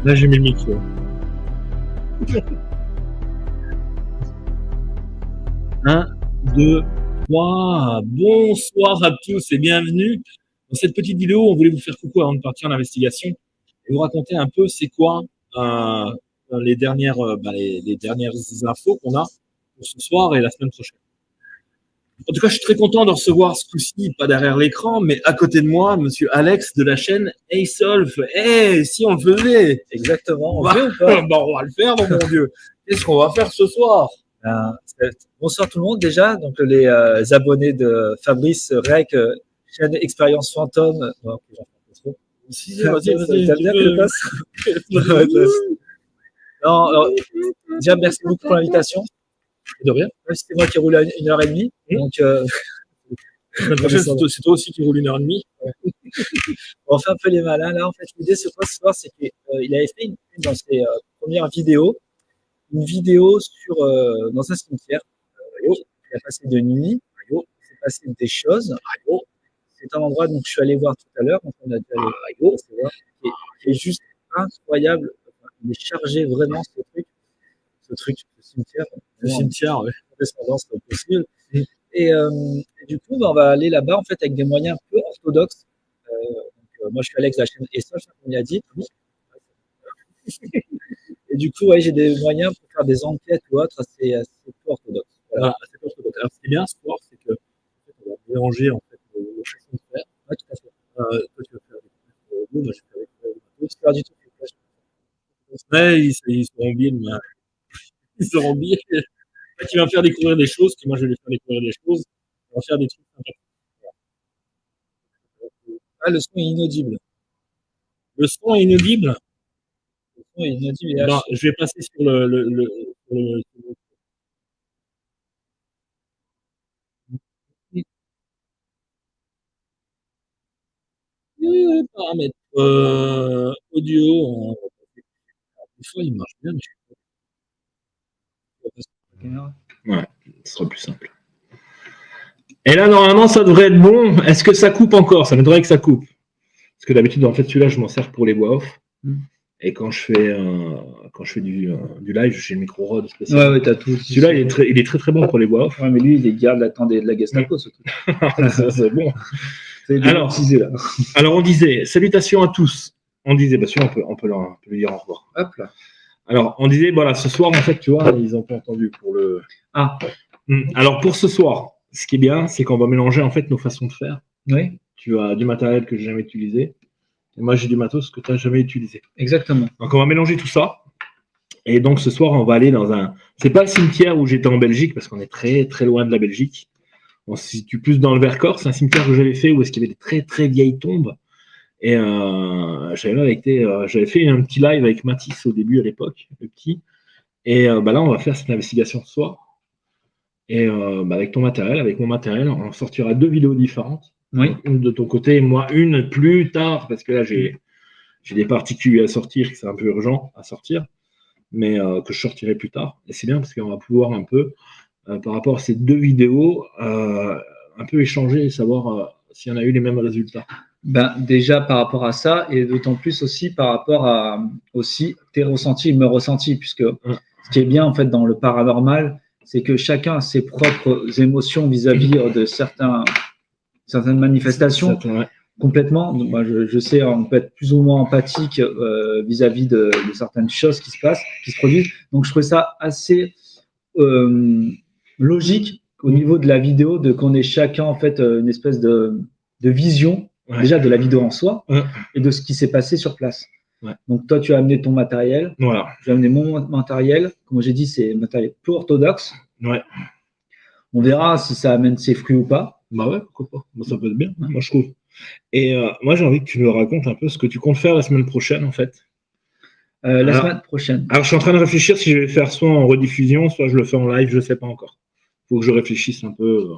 Là, j'ai mis le micro. Un, deux, trois. Bonsoir à tous et bienvenue. Dans cette petite vidéo, on voulait vous faire coucou avant de partir en investigation et vous raconter un peu c'est quoi les dernières infos qu'on a pour ce soir et la semaine prochaine. En tout cas, je suis très content de recevoir ce coup-ci, pas derrière l'écran, mais à côté de moi, monsieur Alex de la chaîne Asolve. Si on le faisait. Exactement. On le fait ou pas? Bon, on va le faire, mon Dieu. Qu'est-ce qu'on va faire ce soir? Bonsoir tout le monde déjà. Donc les abonnés de Fabrice Rec, chaîne Expérience Fantôme. Non, vas-y. T'as bien que le passe. Non, alors, déjà merci beaucoup pour l'invitation. De rien. C'était moi qui roule à 1h30. Donc, c'est toi aussi qui roule 1h30. On fait un peu les malins. Là, en fait, l'idée ce soir, c'est qu'il avait fait dans ses premières vidéos, une vidéo sur dans un cimetière. Il a passé de nuit. Il s'est passé des choses. C'est un endroit donc je suis allé voir tout à l'heure. On a déjà allé voir, qui est juste incroyable. Il est chargé vraiment ce cimetière. Le cimetière, oui. Descendance possible. Et du coup, on va aller là-bas en fait avec des moyens un peu orthodoxes. Moi, je suis Alex de la chaîne Asolve, comme il a dit. Et du coup, j'ai des moyens pour faire des enquêtes ou autres assez peu orthodoxes. Voilà, assez peu orthodoxe. Alors, ce qui est bien ce soir, c'est que en fait, on va mélanger en fait nos façons de faire. Ouais, tout à fait. Toi, tu vas faire avec moi, je vais faire avec le faire du tout. Ouais, ils seront bien, ils seront bien. En fait, il va me faire découvrir des choses, puis moi, je vais lui faire découvrir des choses. On va faire des trucs sympathiques. Le son est inaudible. Le son est inaudible? Le son est inaudible. Non, je vais passer sur le paramètres audio. Des fois, il marche bien, mais ouais, ce sera plus simple. Et là, normalement, ça devrait être bon. Est-ce que ça coupe encore? Ça m'aiderait que ça coupe. Parce que d'habitude, en fait, celui-là, je m'en sers pour les voix off. Et quand je fais du live, j'ai le micro Rode spécial. Ouais, t'as tout. Celui-là, il est très très bon pour les voix off. Ouais, mais lui, il garde de la Gestapo, ce truc. C'est bon. Alors, on disait, salutations à tous. On disait, bah celui-là, on peut lui dire au revoir. Hop là. Alors, on disait, voilà, ce soir, en fait, tu vois, ils ont pas entendu pour le. Alors, pour ce soir, ce qui est bien, c'est qu'on va mélanger, en fait, nos façons de faire. Oui. Tu as du matériel que j'ai jamais utilisé. Et moi, j'ai du matos que tu n'as jamais utilisé. Exactement. Donc, on va mélanger tout ça. Et donc, ce soir, on va aller dans un. C'est pas le cimetière où j'étais en Belgique, parce qu'on est très, très loin de la Belgique. On se situe plus dans le Vercors. C'est un cimetière que j'avais fait où est-ce qu'il y avait des très, très vieilles tombes. Et j'avais fait un petit live avec Mathis au début, à l'époque, le petit. Et là, on va faire cette investigation ce soir. Et avec ton matériel, avec mon matériel, on sortira 2 vidéos différentes. Oui. Une de ton côté, moi une plus tard, parce que là j'ai des particules à sortir, que c'est un peu urgent à sortir, mais que je sortirai plus tard. Et c'est bien parce qu'on va pouvoir un peu, par rapport à ces 2 vidéos, un peu échanger et savoir s'il y en a eu les mêmes résultats. Déjà par rapport à ça, et d'autant plus aussi par rapport à aussi tes ressentis et mes ressentis, puisque ce qui est bien en fait dans le paranormal, c'est que chacun a ses propres émotions vis-à-vis de certaines manifestations. Complètement. Donc, moi, je sais, on peut être plus ou moins empathique vis-à-vis de certaines choses qui se passent, qui se produisent. Donc, je trouvais ça assez logique au niveau de la vidéo, qu'on ait chacun en fait une espèce de vision déjà de la vidéo en soi et de ce qui s'est passé sur place. Donc, toi, tu as amené ton matériel. Voilà. J'ai amené mon matériel. Comme j'ai dit, c'est matériel peu orthodoxe. On verra si ça amène ses fruits ou pas. Bah ouais, pourquoi pas. Bah, ça peut être bien, moi je trouve. Et moi j'ai envie que tu me racontes un peu ce que tu comptes faire la semaine prochaine en fait. Semaine prochaine. Alors je suis en train de réfléchir si je vais faire soit en rediffusion, soit je le fais en live, je ne sais pas encore. Il faut que je réfléchisse un peu.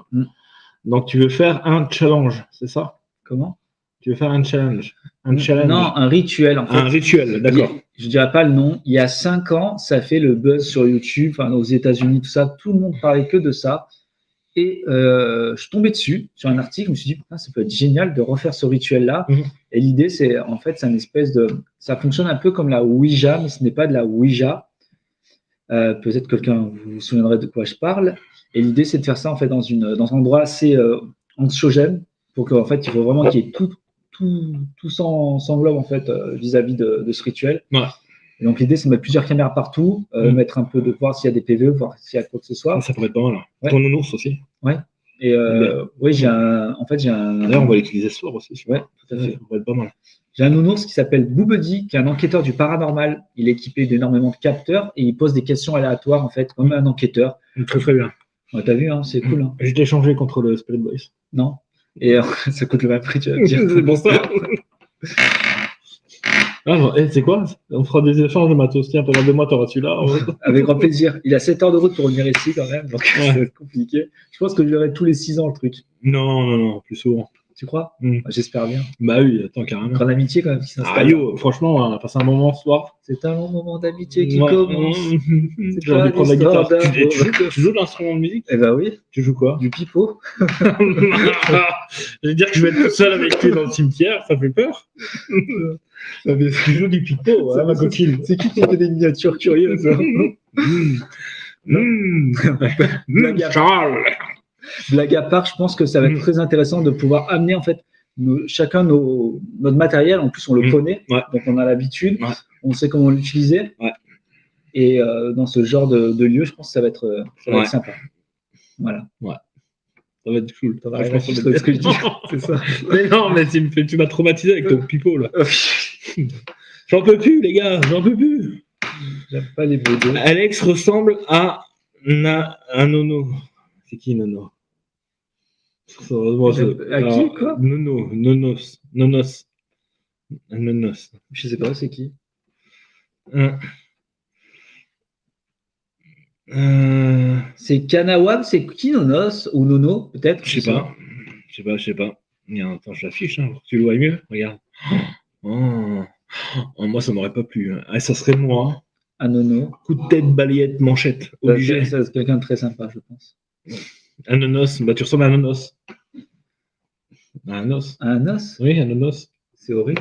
Donc tu veux faire un challenge, c'est ça? Comment? Tu veux faire un challenge? Non, un rituel en fait. Un rituel, d'accord. Je ne dirais pas le nom. Il y a 5 ans, ça fait le buzz sur YouTube, aux États-Unis, tout ça. Tout le monde parlait que de ça. Et je suis tombé dessus sur un article, je me suis dit, ça peut être génial de refaire ce rituel-là. Et l'idée, c'est en fait, c'est une espèce de. Ça fonctionne un peu comme la Ouija, mais ce n'est pas de la Ouija. Peut-être que quelqu'un vous souviendrez de quoi je parle. Et l'idée, c'est de faire ça en fait dans un endroit assez anxiogène, pour qu'en fait, il faut vraiment qu'il y ait tout s'englobe en fait vis-à-vis de ce rituel. Ouais. Et donc l'idée, c'est de mettre plusieurs caméras partout, mettre un peu de voir s'il y a des PV, voir s'il y a quoi que ce soit. Ça pourrait être pas mal. Ouais. Ton nounours aussi. Ouais. Et oui, j'ai un. D'ailleurs, on va l'utiliser ce soir aussi. Ouais, tout à fait. Ça pourrait être pas mal. J'ai un nounours qui s'appelle Boubedi, qui est un enquêteur du paranormal. Il est équipé d'énormément de capteurs et il pose des questions aléatoires, en fait, comme un enquêteur. Très très bien. Ouais, t'as vu, hein, c'est cool. Hein. Je l'ai changé contre le Spirit Boys. Non. Et ça coûte le même prix, tu vas me dire. C'est pour ça. C'est quoi? On fera des échanges de matos. Tiens, pendant 2 mois, t'auras celui-là. Avec grand plaisir. Il a 7 heures de route pour venir ici, quand même, donc ça va être compliqué. Je pense que je verrai tous les 6 ans le truc. Non, plus souvent. Tu crois? J'espère bien. Bah oui, attends, carrément. Grande amitié, quand même, qui s'installe. Yo, franchement, on a passé un moment ce soir. C'est un long moment d'amitié qui commence. J'ai envie de prendre la guitare. Tu joues l'instrument de musique? Eh ben oui. Tu joues quoi? Du pipeau. Je veux dire que je vais être tout seul avec lui dans le cimetière, ça fait peur. Tu joues du pipeau, hein, ma coquine. C'est qui fait des miniatures curieuses? Charles. Blague à part, je pense que ça va être très intéressant de pouvoir amener en fait chacun notre matériel. En plus, on le connaît, donc on a l'habitude, on sait comment l'utiliser. Ouais. Et dans ce genre de lieu, je pense que ça va être sympa. Voilà. Ouais. Ça va être cool. Je pense ce que je dis. C'est ça. Mais non, mais tu m'as traumatisé avec ton pipeau là. J'en peux plus, les gars, j'en peux plus. J'aime pas les mots. Alex ressemble à un Nono. C'est qui Nono? À qui, quoi? Nonos. Un Nonos. Je sais pas, c'est qui? C'est Kanawam, c'est qui Nonos? Ou Nono, peut-être? Je sais pas. Attends, je l'affiche, hein, pour que tu le vois mieux. Regarde. Moi, ça m'aurait pas plu. Ah, ça serait moi. Un Nono. Coup de tête, balayette, manchette. Obligé. C'est quelqu'un de très sympa, je pense. Un nonos, tu ressembles à un nonos. Un os. Un os? Oui, un nonos. C'est horrible.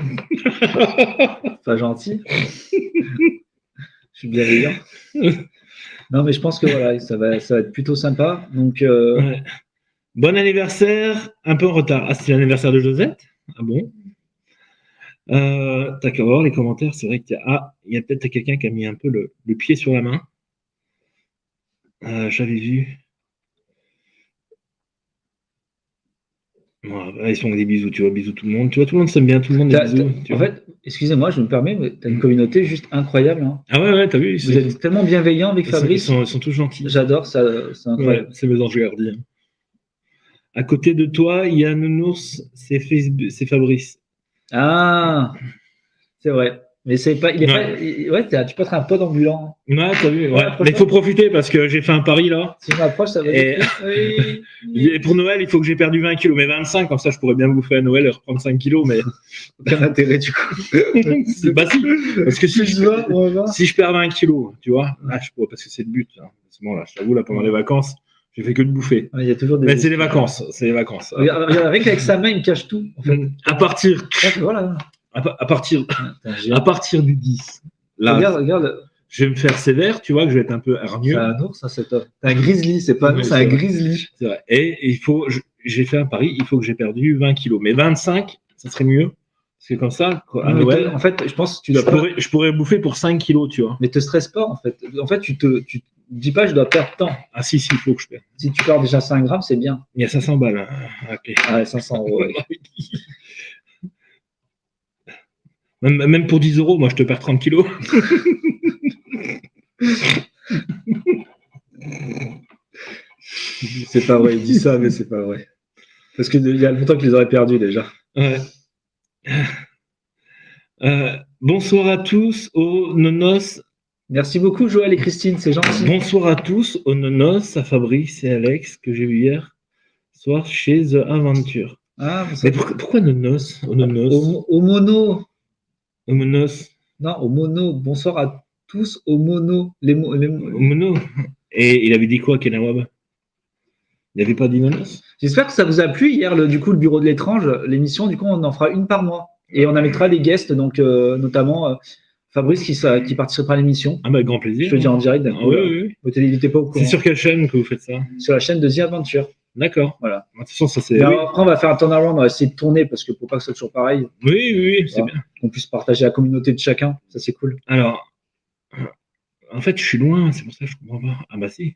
Pas gentil. Je suis bienveillant. Non, mais je pense que voilà, ça va être plutôt sympa. Donc, ouais. Bon anniversaire, un peu en retard. Ah, c'est l'anniversaire de Josette? Ah bon? T'as qu'à voir les commentaires, c'est vrai qu'il y a peut-être quelqu'un qui a mis un peu le pied sur la main. J'avais vu. Ouais, ils font des bisous, tu vois, bisous tout le monde. Tu vois, tout le monde s'aime bien, tout le monde des bisous. En fait, excusez-moi, je me permets, mais t'as une communauté juste incroyable. Hein. Ah ouais, t'as vu. Vous êtes tellement bienveillants avec Fabrice. Ils sont tous gentils. J'adore ça, c'est incroyable. Ouais, c'est mes anges gardiens. À côté de toi, il y a un nounours, c'est Fabrice. Ah, c'est vrai. Mais c'est pas, tu peux être un pod ambulant. Ouais, t'as vu. Ouais. Mais il faut profiter parce que j'ai fait un pari là. Si je m'approche, ça va être. Et pour Noël, il faut que j'ai perdu 20 kilos, mais 25, comme ça je pourrais bien bouffer à Noël et reprendre 5 kilos, mais. Aucun intérêt du coup. Bah si. Parce que si je perds 20 kilos, tu vois, je pourrais, parce que c'est le but. Hein. Bon, là, je t'avoue, là, pendant les vacances, j'ai fait que de bouffer. Il y a toujours des. Mais c'est les vacances. Avec sa main, il me cache tout. En fait. À partir. Voilà. À partir du 10. Là, regarde. Je vais me faire sévère, tu vois, que je vais être un peu hargneux. C'est un ours, ça, c'est top. C'est un grizzly, c'est pas un ours, c'est un grizzly. C'est vrai. Et j'ai fait un pari, il faut que j'ai perdu 20 kilos. Mais 25, ça serait mieux. Parce que comme ça, à Noël. En fait, je pense que je pourrais bouffer pour 5 kilos, tu vois. Mais te stresse pas, en fait. En fait, tu dis pas, je dois perdre tant. Ah si, il faut que je perde. Si tu perds déjà 5 grammes, c'est bien. Il y a 500 balles. Hein. Okay. Ah ouais, 500 €. Ouais. Même pour 10 €, moi, je te perds 30 kilos. C'est pas vrai, il dit ça, mais c'est pas vrai. Parce qu'il y a longtemps qu'ils auraient perdu déjà. Ouais. Bonsoir à tous aux nonos. Merci beaucoup, Joël et Christine, c'est gentil. Bonsoir à tous aux nonos, à Fabrice et Alex, que j'ai vu hier soir chez The Aventure. Ah, mais pourquoi nonos? Au mono. Au monos. Non, au mono. Bonsoir à tous au mono. Au mono. Et il avait dit quoi, Kenawab? Il n'avait pas dit nonos? J'espère que ça vous a plu hier, du coup, le bureau de l'étrange, l'émission. Du coup, on en fera une par mois. Et on invitera des guests, donc notamment Fabrice qui participera à l'émission. Ah bah, avec grand plaisir. Je te dis en direct. Ah, oui. Vous n'hésitez pas au courant. C'est sur quelle chaîne que vous faites ça? Sur la chaîne de The Adventure. D'accord. Voilà. De toute façon, ça c'est. Mais après, on va faire un turnaround, on va essayer de tourner parce que pour pas que ce soit toujours pareil. Oui, c'est bien. Qu'on puisse partager la communauté de chacun, ça c'est cool. Alors, en fait, je suis loin, c'est pour ça que je comprends pas. Ah bah si.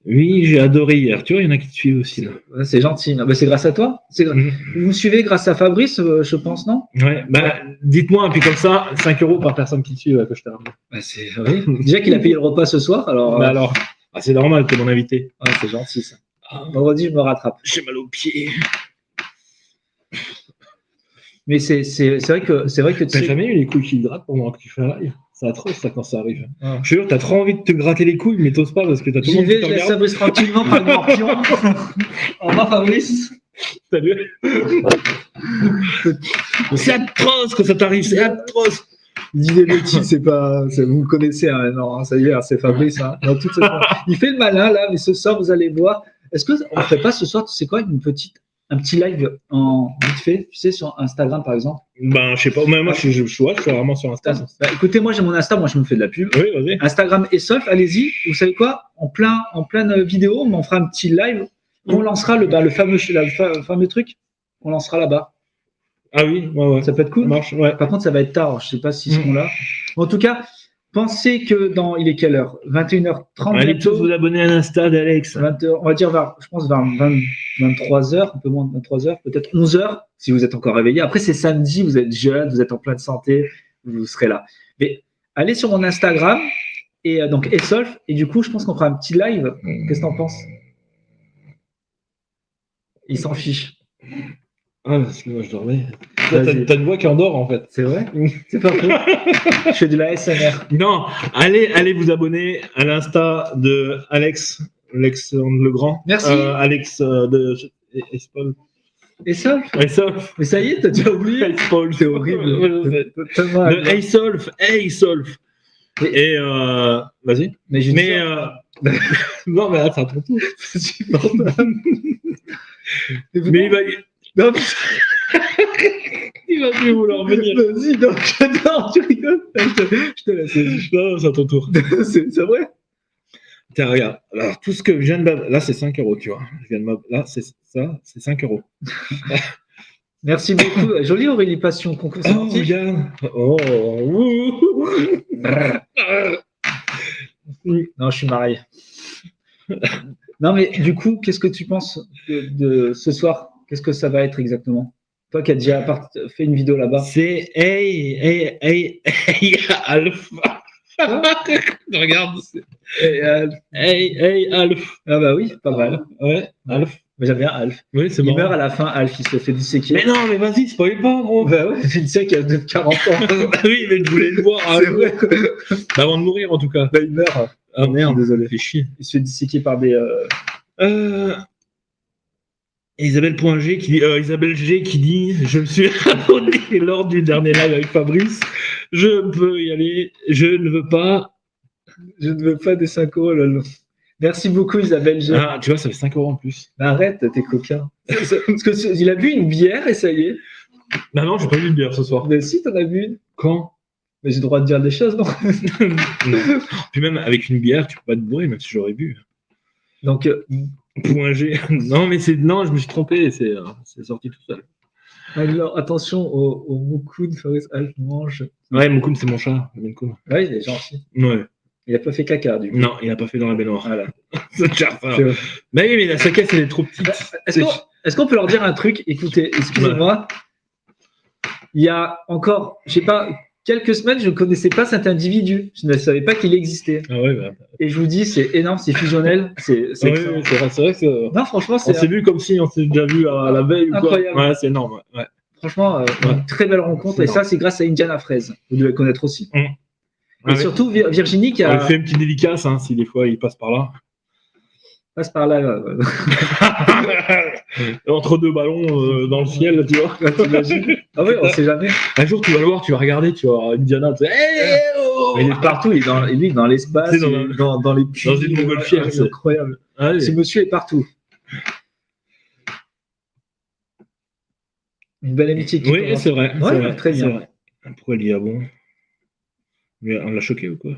Oui, j'ai adoré hier. Tu vois, il y en a qui te suivent aussi là. Ouais, c'est gentil. Bah, c'est grâce à toi. Vous me suivez grâce à Fabrice, je pense, non? Ouais. Bah, dites-moi, puis comme ça, 5 € par personne qui te suit que je t'ai ramené. Bah, oui. Déjà qu'il a payé le repas ce soir, alors. Bah alors, c'est normal, t'es mon invité. Ouais, c'est gentil ça. Vendredi, je me rattrape. J'ai mal aux pieds. Mais c'est vrai que tu T'as sais. jamais eu les couilles qui te grattent pendant que tu fais un live? C'est atroce ça quand ça arrive. Ah. Je suis sûr, t'as trop envie de te gratter les couilles, mais t'oses pas parce que t'as tout le monde qui te J'y vais, je laisse regarde. Fabrice tranquillement par le morpion. Au revoir Fabrice. Salut. C'est atroce quand ça t'arrive, c'est atroce. Dis des bêtises, c'est pas. Vous me connaissez hein, maintenant, hein, ça y est, c'est Fabrice. Hein, dans toute cette... Il fait le malin là, mais ce soir, vous allez voir. Est-ce qu'on ne ferait pas ce soir, tu sais quoi, un petit live en vite fait, tu sais, sur Instagram par exemple? Ben, je sais pas, moi je suis rarement sur Insta. Bah, écoutez, moi j'ai mon Insta, moi je me fais de la pub. Oui, vas-y. Instagram et Solf, allez-y. Vous savez quoi? En pleine vidéo, on fera un petit live. On lancera le fameux truc. On lancera là-bas. Ah oui, ouais. Ça peut être cool. Ça marche, ouais. Par contre, ça va être tard. Je sais pas s'ils seront là. En tout cas, pensez que il est quelle heure? 21h30. Allez tous vous abonner à l'Insta d'Alex. On va dire vers 23h, un peu moins de 23h, peut-être 11h, si vous êtes encore réveillé. Après, c'est samedi, vous êtes jeune, vous êtes en pleine santé, vous serez là. Mais allez sur mon Instagram, et donc Esolf, et du coup, je pense qu'on fera un petit live. Qu'est-ce que t'en penses? Il s'en fiche. Ah, parce que moi je dormais. T'as une voix qui endort en fait. C'est vrai? C'est pas faux. Je fais de la SMR. Non, allez vous abonner à l'Insta de Alex Legrand. Merci. Alex de Espol. Esolf? Esolf. Mais ça y est, t'as déjà oublié? Espol, c'est horrible. Esolf. Et vas-y. Mais non, mais là, c'est à ton tour. Mais non, il va plus vouloir venir. Vas-y, non, j'adore, tu rigoles. Je te laisse. Non, c'est à ton tour. C'est vrai? Tiens, regarde. Alors, tout ce que je viens de. Là, c'est 5 €, tu vois. Là, c'est ça, c'est 5 €. Merci beaucoup. Jolie Aurélie Passion, concours sportif. Regarde. Non, je suis marié. Non, mais du coup, qu'est-ce que tu penses de ce soir? Qu'est-ce que ça va être exactement? Toi qui as déjà fait une vidéo là-bas. C'est Hey, Alpha. Regarde. Hey, Alf. Ah bah oui, pas mal. Ouais, Alf. Mais j'aime bien Alf. Oui, c'est Il bon. meurt à la fin, Alf, il se fait disséquer. Mais non, mais vas-y, spoil pas, gros. Bah ouais, c'est une série qui a 40 ans. Bah oui, mais je voulais le voir. C'est vrai. Avant de mourir, en tout cas. Bah, il meurt. Ah merde, désolé. Fait chier. Il se fait disséquer par des. Isabelle G qui dit je me suis abonné lors du dernier live avec Fabrice. Je peux y aller. Je ne veux pas. Je ne veux pas des 5 €, lol. Merci beaucoup, Isabelle G. Ah, tu vois, ça fait 5 € en plus. Bah, arrête, t'es coquin. Parce qu'il a bu une bière et ça y est. Bah non, j'ai pas vu de bière ce soir. Mais si, t'en as bu une. Quand? Mais j'ai le droit de dire des choses, non? Non. Puis même avec une bière, tu peux pas te bourrer, même si j'aurais bu. Donc, Point G. Non, mais non, je me suis trompé. C'est sorti tout seul. alors, attention au Moukoun, Fabrice Alf mange. Ouais, Moukoun, c'est mon chat. Moukoun. Ouais, il est gentil. Ouais. Il a pas fait caca, du coup. Non, il a pas fait dans la baignoire. Voilà. C'est cher, ça. Mais oui, mais sa caisse, elle est trop petite. Est-ce qu'on peut leur dire un truc? Écoutez, excusez-moi. Il y a encore, je sais pas, quelques semaines, je ne connaissais pas cet individu. Je ne savais pas qu'il existait. Ah ouais, bah. Et je vous dis, c'est énorme, c'est fusionnel. C'est excellent. Oui, c'est vrai que Non, franchement, on s'est vu comme si on s'est déjà vu à la veille ou quoi. Incroyable. Ouais, c'est énorme. Ouais. Franchement, une très belle rencontre. C'est Et ça, c'est grâce à Indiana Fraise. Vous devez connaître aussi. Ouais, Et surtout, Virginie qui on a. fait une petite dédicace, hein, si des fois il passe par là. Passe par là. Entre deux ballons dans le ciel, tu vois. Ah oui, on sait jamais. Un jour, tu vas le voir, tu vas regarder, tu vas voir Indiana. Tu sais, hey, oh Il est partout, il est dans l'espace, C'est dans les puits. dans une montgolfière, C'est incroyable. Ah, oui. Ce monsieur est partout. Une belle amitié qui Oui, commence. c'est vrai. Ouais, c'est vrai, très c'est bien. vrai. Pourquoi elle dit ah bon? Mais on l'a choqué ou quoi?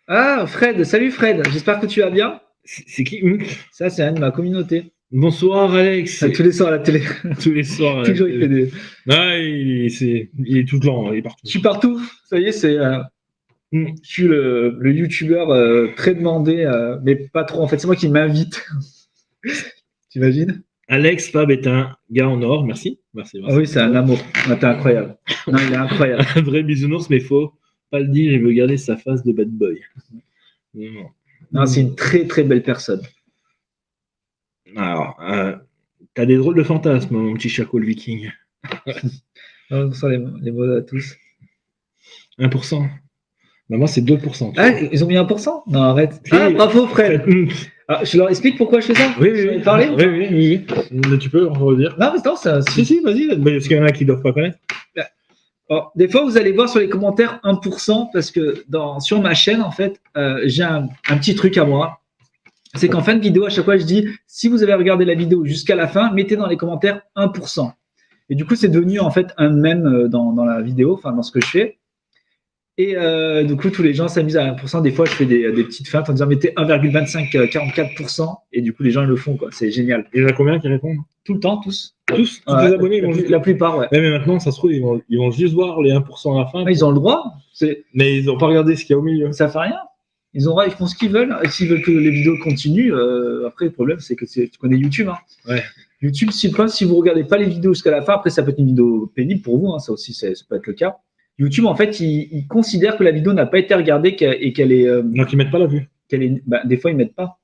Ah, Fred, salut Fred, j'espère que tu vas bien. C'est qui? Ça, c'est un de ma communauté. Bonsoir Alex. Tous les soirs à la télé. Tous les soirs à la Toujours, il fait télé. des. Ah, il est tout le temps, il est partout. Je suis partout. Ça y est, c'est. Mm. Je suis le youtubeur très demandé, mais pas trop. En fait, c'est moi qui m'invite. T'imagines? Alex Fab est un gars en or, merci. Merci, Ah oui, c'est un amour. Ah, t'es incroyable. Non, il est incroyable. Un vrai bisounours, mais faut pas le dire, il veut garder sa face de bad boy. Non. Non, c'est une très très belle personne. Alors, t'as des drôles de fantasmes, mon petit Chaco le viking. On sent les mots à tous. 1%. Bah, moi, c'est 2%. Ah, ils ont mis 1%? Non, arrête. Si. Ah, bravo, Fred. Mm. Ah, je leur explique pourquoi je fais ça? Oui, Je oui, leur ai oui. parlé? Oui. Mais tu peux en redire. Non, mais non, ça. Si, vas-y. Parce qu'il y en a qui doivent pas connaître. Alors, des fois, vous allez voir sur les commentaires 1%, parce que sur ma chaîne, en fait, j'ai un petit truc à moi. C'est qu'en fin de vidéo, à chaque fois, je dis, si vous avez regardé la vidéo jusqu'à la fin, mettez dans les commentaires 1%. Et du coup, c'est devenu en fait un mème dans la vidéo, enfin dans ce que je fais. Et du coup, tous les gens s'amusent à 1%. Des fois, je fais des petites feintes en disant mettez 1,2544%. Et du coup, les gens le font, quoi. C'est génial. Il y en a combien qui répondent? Tout le temps, tous. Tous les abonnés, ils vont juste. La plupart, ouais. Ouais, mais maintenant, ça se trouve, ils vont juste voir les 1% à la fin. Ouais, ils ont le droit. Mais ils n'ont pas regardé ce qu'il y a au milieu. Ça fait rien. Ils font ce qu'ils veulent. S'ils veulent que les vidéos continuent, après, le problème, c'est que tu connais YouTube. Hein. Ouais. YouTube, si vous regardez pas les vidéos jusqu'à la fin, après, ça peut être une vidéo pénible pour vous. Hein, ça aussi, ça peut être le cas. YouTube, en fait, il considère que la vidéo n'a pas été regardée et qu'elle est. Donc, ils mettent pas la vue. Des fois, ils mettent pas.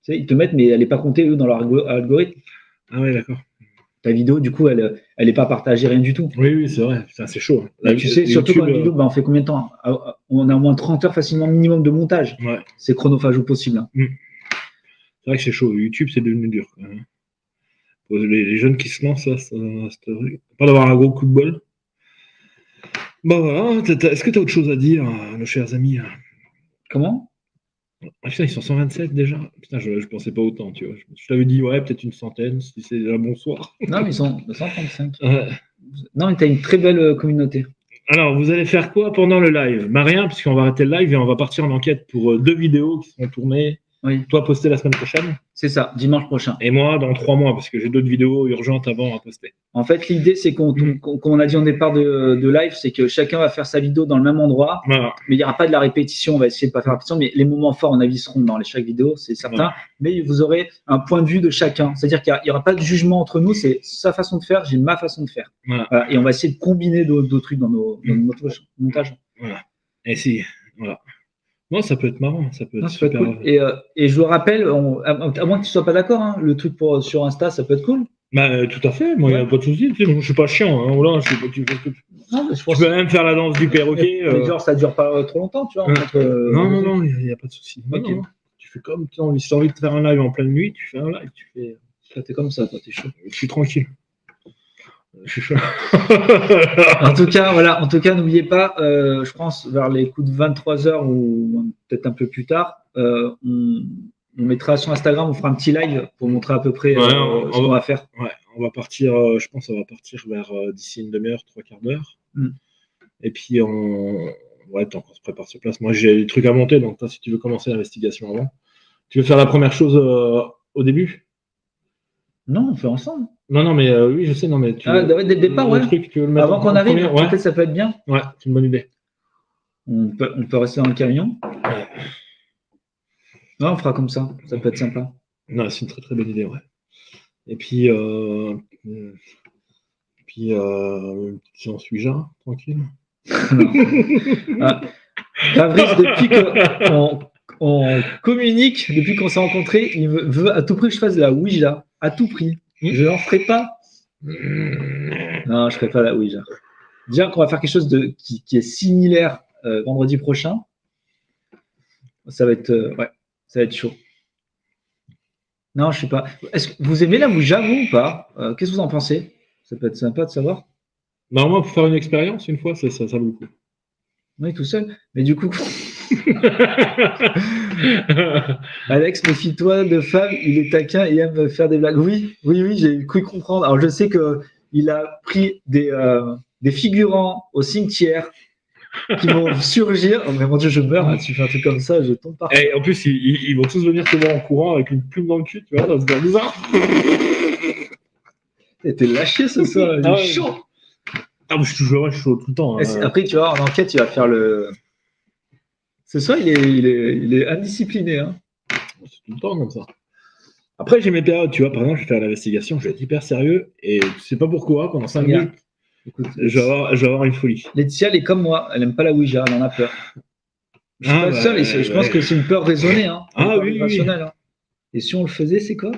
Tu sais, ils te mettent, mais elle n'est pas comptée, eux, dans leur algorithme. Ah ouais, d'accord. Ta vidéo, du coup, elle n'est pas partagée, rien du tout. Oui, c'est vrai. Putain, c'est chaud. Là, tu sais, surtout YouTube, quand une vidéo, on fait combien de temps? On a au moins 30 heures facilement minimum de montage. Ouais. C'est chronophage au possible. Hein. C'est vrai que c'est chaud. YouTube, c'est devenu dur. Quand même. Pour les jeunes qui se lancent, pas d'avoir un gros coup de bol. Bon, voilà. Est-ce que tu as autre chose à dire, nos chers amis? Comment? Ah, putain, ils sont 127 déjà. Putain, je pensais pas autant, tu vois. Je t'avais dit, ouais, peut-être une centaine, si c'est un bonsoir. Non, mais ils sont 135. Non, mais tu as une très belle communauté. Alors, vous allez faire quoi pendant le live? Bah rien, puisqu'on va arrêter le live et on va partir en enquête pour 2 vidéos qui seront tournées. Oui. Toi, postées la semaine prochaine. C'est ça, dimanche prochain. Et moi, dans 3 mois, parce que j'ai d'autres vidéos urgentes avant à poster. En fait, l'idée, c'est qu'on a dit en départ de live, c'est que chacun va faire sa vidéo dans le même endroit, voilà. Mais il n'y aura pas de la répétition, on va essayer de ne pas faire la répétition, mais les moments forts, on avis, seront dans chaque vidéo, c'est certain, voilà. Mais vous aurez un point de vue de chacun, c'est-à-dire qu'il n'y aura pas de jugement entre nous, c'est sa façon de faire, j'ai ma façon de faire. Voilà. Et on va essayer de combiner d'autres trucs dans notre montage. Voilà. Et si, voilà. Moi, ça peut être marrant, ça peut être super cool. Et je le rappelle, à moins que tu sois pas d'accord, hein, le truc sur Insta, ça peut être cool. Bah, tout à fait, moi, il n'y a pas de souci. Tu sais, je suis pas chiant. Hein, là, tu peux même faire la danse du perroquet. Genre, ça dure pas trop longtemps, tu vois. Non, il n'y a pas de souci. Okay. Non. Tu fais comme tu as envie. Si tu as envie de faire un live en pleine nuit, tu fais un live. T'es comme ça, toi, t'es chaud. Je suis tranquille. Je suis chaud. En tout cas, n'oubliez pas, je pense vers les coups de 23h ou peut-être un peu plus tard, on mettra sur Instagram, on fera un petit live pour montrer à peu près ce qu'on va faire. Ouais, on va partir, je pense qu'on va partir vers d'ici une demi-heure, 3/4 d'heure. Et puis, tant qu'on se prépare sur place. Moi, j'ai des trucs à monter, donc toi, si tu veux commencer l'investigation avant. Tu veux faire la première chose au début? Non, on fait ensemble. Non, mais oui, je sais, non, mais dès le départ, ouais. Avant qu'on arrive, peut-être ça peut être bien. Ouais, c'est une bonne idée. On peut rester dans le camion. Ouais. Non, on fera comme ça. Ça peut être sympa. Non, c'est une très très bonne idée, ouais. Et puis j'en suis déjà, tranquille. Fabrice, depuis qu'on communique, depuis qu'on s'est rencontrés, il veut à tout prix que je fasse de la Ouija. À tout prix. Je n'en ferai pas. Non, je ne ferai pas la Ouija. Dire qu'on va faire quelque chose qui est similaire vendredi prochain. Ça va être chaud. Non, je ne sais pas. Est-ce que vous aimez la Ouija, vous, ou pas? Qu'est-ce que vous en pensez? Ça peut être sympa de savoir. Normalement, pour faire une expérience, une fois, ça vaut le coup. Oui, tout seul. Mais du coup... Alex, méfie-toi de Fab, il est taquin et aime faire des blagues. Oui, j'ai cru comprendre. Alors, je sais qu'il il a pris des figurants au cimetière qui vont surgir. Oh, mais mon Dieu, je meurs, hein, si tu fais un truc comme ça, je tombe par terre. Et en plus, ils vont tous venir te voir en courant avec une plume dans le cul, tu vois, ça se voit bizarre. T'es lâché ce soir, il est chaud. Ah, mais je suis toujours chaud tout le temps. Après, tu vois, en enquête, il va faire le. Ce soir, il est indiscipliné. Hein. C'est tout le temps comme ça. Après, j'ai mes périodes, tu vois, par exemple, je vais faire l'investigation, je vais être hyper sérieux, et tu sais pas pourquoi, pendant 5 minutes, écoute, je vais avoir une folie. Laetitia, elle est comme moi, elle aime pas la Ouija, elle en a peur. Je suis pas seul, et je pense que c'est une peur raisonnée, hein, oui, rationnelle. Hein. Et si on le faisait, c'est quoi?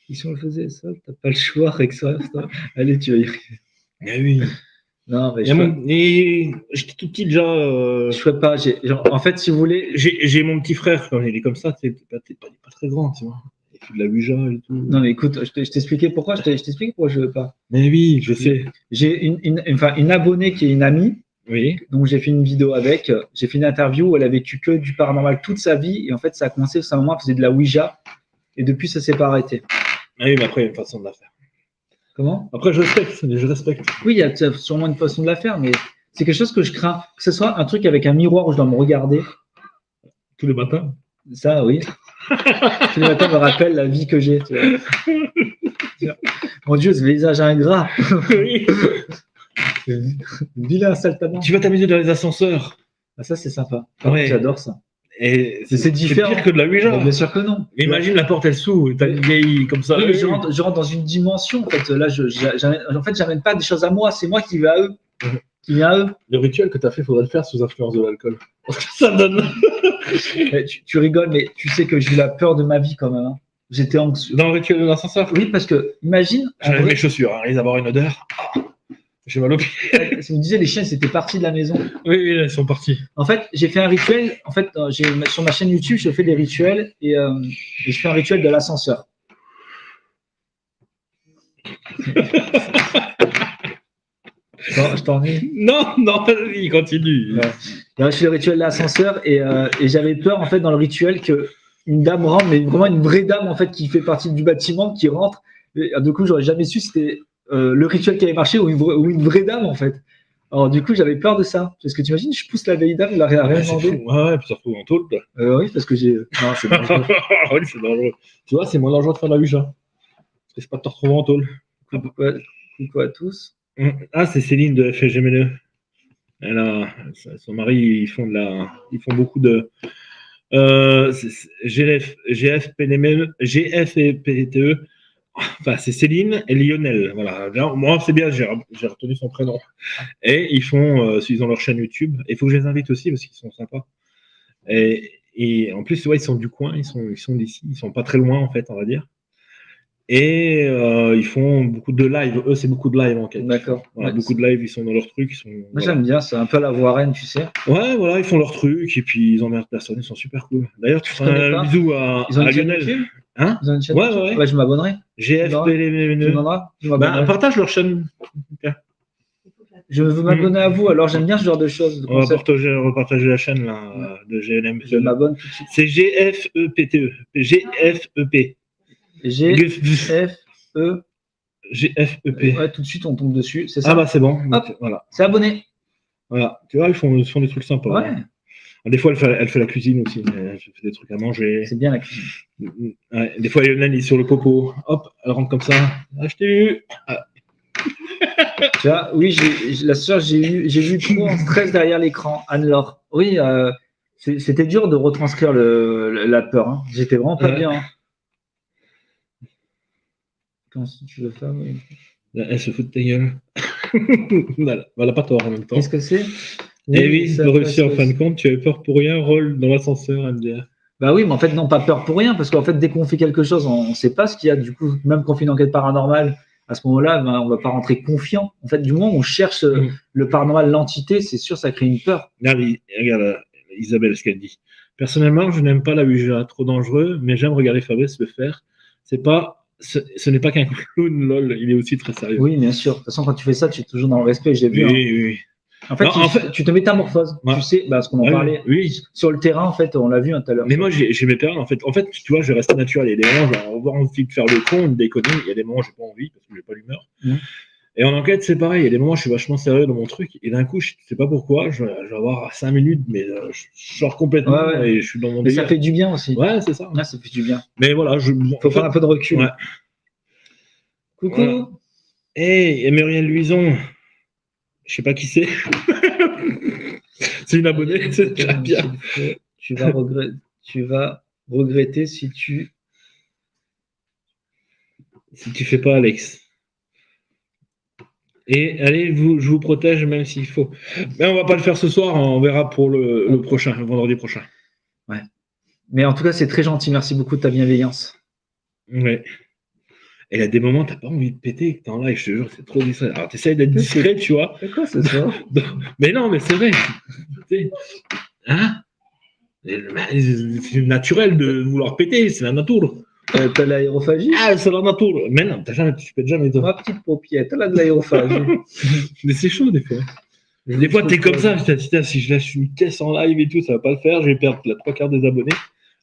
Et si on le faisait, ça, t'as pas le choix, Rex. Allez, tu vas y arriver. Ah oui. Non, mais j'étais tout petit déjà. Je ferais pas. En fait, si vous voulez. J'ai mon petit frère, quand il est comme ça, t'es pas très grand, tu vois. Il fait de la Ouija et tout. Non, mais écoute, je t'expliquais pourquoi. Je t'explique pourquoi je veux pas. Mais oui, je sais. J'ai une abonnée qui est une amie. Oui. Donc, j'ai fait une vidéo avec. J'ai fait une interview où elle a vécu que du paranormal toute sa vie. Et en fait, ça a commencé, sa maman faisait de la Ouija. Et depuis, ça s'est pas arrêté. Ah oui, mais après, il y a une façon de la faire. Comment? Après, je respecte. Oui, il y a sûrement une façon de la faire, mais c'est quelque chose que je crains. Que ce soit un truc avec un miroir où je dois me regarder. Tous les matins? Ça, oui. Tous les matins me rappelle la vie que j'ai. Tu vois. Mon Dieu, ce visage ingrat. Oui. Vilain saltaban. Tu vas t'amuser dans les ascenseurs. Ah, ça, c'est sympa. Ouais. J'adore ça. Et c'est différent. C'est pire que de la Ouija. Bien sûr que non. Imagine la porte, elle s'ouvre, t'as une vieille comme ça. Oui, mais je rentre dans une dimension. En fait, là, j'amène pas des choses à moi, c'est moi qui vais à eux. Qui vient à eux. Le rituel que tu as fait, il faudrait le faire sous influence de l'alcool. Ça donne. Tu rigoles, mais tu sais que j'ai eu la peur de ma vie quand même. Hein. J'étais anxieux. Dans le rituel de l'ascenseur? Oui, parce que, imagine. J'avais mes chaussures, hein, ils avoir une odeur. J'ai mal au pied. Je me disais, les chiens, c'était partis de la maison. Oui, là, ils sont partis. En fait, j'ai fait un rituel. En fait, sur ma chaîne YouTube, je fais des rituels et je fais un rituel de l'ascenseur. Je t'ennuie. Non, vas-y, continue. Ouais. Je fais le rituel de l'ascenseur et j'avais peur, en fait, dans le rituel, qu'une dame rentre, mais vraiment une vraie dame, en fait, qui fait partie du bâtiment, qui rentre. Et, du coup, j'aurais jamais su si c'était le rituel qui avait marché ou une vraie dame, en fait. Alors, du coup, j'avais peur de ça. Parce que tu imagines, je pousse la vieille dame, elle n'a rien demandé. Ouais, puis ça se retrouve en tôle. Oui, parce que j'ai. Non, c'est dangereux. Oui, c'est dangereux. Tu vois, c'est moins dangereux de faire de la Ouija. C'est pas de te retrouver en tôle. Coucou à tous. Ah, c'est Céline de FGMLE. Son mari, ils font beaucoup de. GF et PTE. Enfin, c'est Céline et Lionel. Voilà. Moi, c'est bien, j'ai retenu son prénom. Et ils ont leur chaîne YouTube. Il faut que je les invite aussi parce qu'ils sont sympas. Et en plus, ouais, ils sont du coin, ils sont d'ici, ils sont pas très loin en fait, on va dire. Et ils font beaucoup de live. Eux, c'est beaucoup de live en fait. D'accord. Voilà, beaucoup de live, ils sont dans leur truc. Moi, j'aime bien, c'est un peu la Warren, tu sais. Ouais, voilà, ils font leur truc et puis ils emmerdent personne, ils sont super cool. D'ailleurs, tu feras un bisou à Lionel. Hein? Ils ont une chaîne YouTube. Ouais, je m'abonnerai. Partage leur chaîne. Je veux m'abonner à vous, alors j'aime bien ce genre de choses. On va repartager la chaîne là, de GLM. Je m'abonne tout de suite. C'est GFEPTE. GFEP. GFE. GFEP. Ouais, tout de suite on tombe dessus, c'est ça. Ah bah c'est bon. Hop, voilà. C'est abonné. Voilà. Tu vois, ils font des trucs sympas. Ouais. Des fois, elle fait la cuisine aussi. Elle fait des trucs à manger. C'est bien la cuisine. Ouais. Des fois, Lionel est sur le popo. Hop, elle rentre comme ça. Ah, je t'ai vu. Ah. Tu vois, oui, la soeur, j'ai vu trop en stress derrière l'écran. Anne-Laure. Oui, c'était dur de retranscrire la peur. Hein. J'étais vraiment pas bien. Hein. Comment tu veux faire? Oui. Elle se fout de ta gueule. Elle n'a pas tort en même temps. Qu'est-ce que c'est? Eh oui, tu as réussi en fin de compte, tu avais peur pour rien, rôle dans l'ascenseur, MDR. Bah oui, mais en fait, non, pas peur pour rien, parce qu'en fait, dès qu'on fait quelque chose, on ne sait pas ce qu'il y a. Du coup, même quand on fait une enquête paranormale, à ce moment-là, ben, on ne va pas rentrer confiant. En fait, du moment où on cherche le paranormal, l'entité, c'est sûr, ça crée une peur. Regarde Isabelle, ce qu'elle dit. Personnellement, je n'aime pas la Ouija, trop dangereux, mais j'aime regarder Fabrice le faire. Ce n'est pas qu'un clown, lol, il est aussi très sérieux. Oui, bien sûr. De toute façon, quand tu fais ça, tu es toujours dans le respect, j'ai vu. Oui. En fait, tu te métamorphoses. Ouais. Tu sais, ce qu'on en parlait. Oui. Sur le terrain, en fait, on l'a vu tout à l'heure. Mais moi, j'ai mes périodes, en fait. En fait, tu vois, je reste naturel. Il y a des moments, j'ai envie de faire le con, de déconner. Il y a des moments, j'ai pas envie parce que j'ai pas l'humeur. Et en enquête, c'est pareil. Il y a des moments où je suis vachement sérieux dans mon truc, et d'un coup, je sais pas pourquoi, je vais avoir 5 minutes, mais je sors complètement et je suis dans mon Mais délire. ça fait du bien aussi. Ouais, c'est ça. Ouais, ça fait du bien. Mais voilà, Faut prendre un peu de recul. Ouais. Coucou. Voilà. Hey, Muriel Luison. Je sais pas qui c'est. C'est une abonnée, c'est déjà bien. Tu vas regretter si tu fais pas, Alex. Et allez, je vous protège même s'il faut. Mais on va pas le faire ce soir, on verra pour le prochain, le vendredi prochain. Ouais. Mais en tout cas, c'est très gentil. Merci beaucoup de ta bienveillance. Ouais. Et il y a des moments, t'as pas envie de péter, que t'es en live, je te jure, c'est trop distrait. Alors t'essayes d'être discret, tu vois. C'est quoi ce soir? Mais non, mais c'est vrai. Hein? C'est naturel de vouloir péter, c'est la nature. T'as l'aérophagie? Ah, c'est la nature. Mais non, tu pètes jamais toi. Ma petite paupiette, t'as de l'aérophagie. Mais c'est chaud des fois. Des fois, t'es comme ça, si je lâche une caisse en live et tout, ça va pas le faire, je vais perdre la 3/4 des abonnés.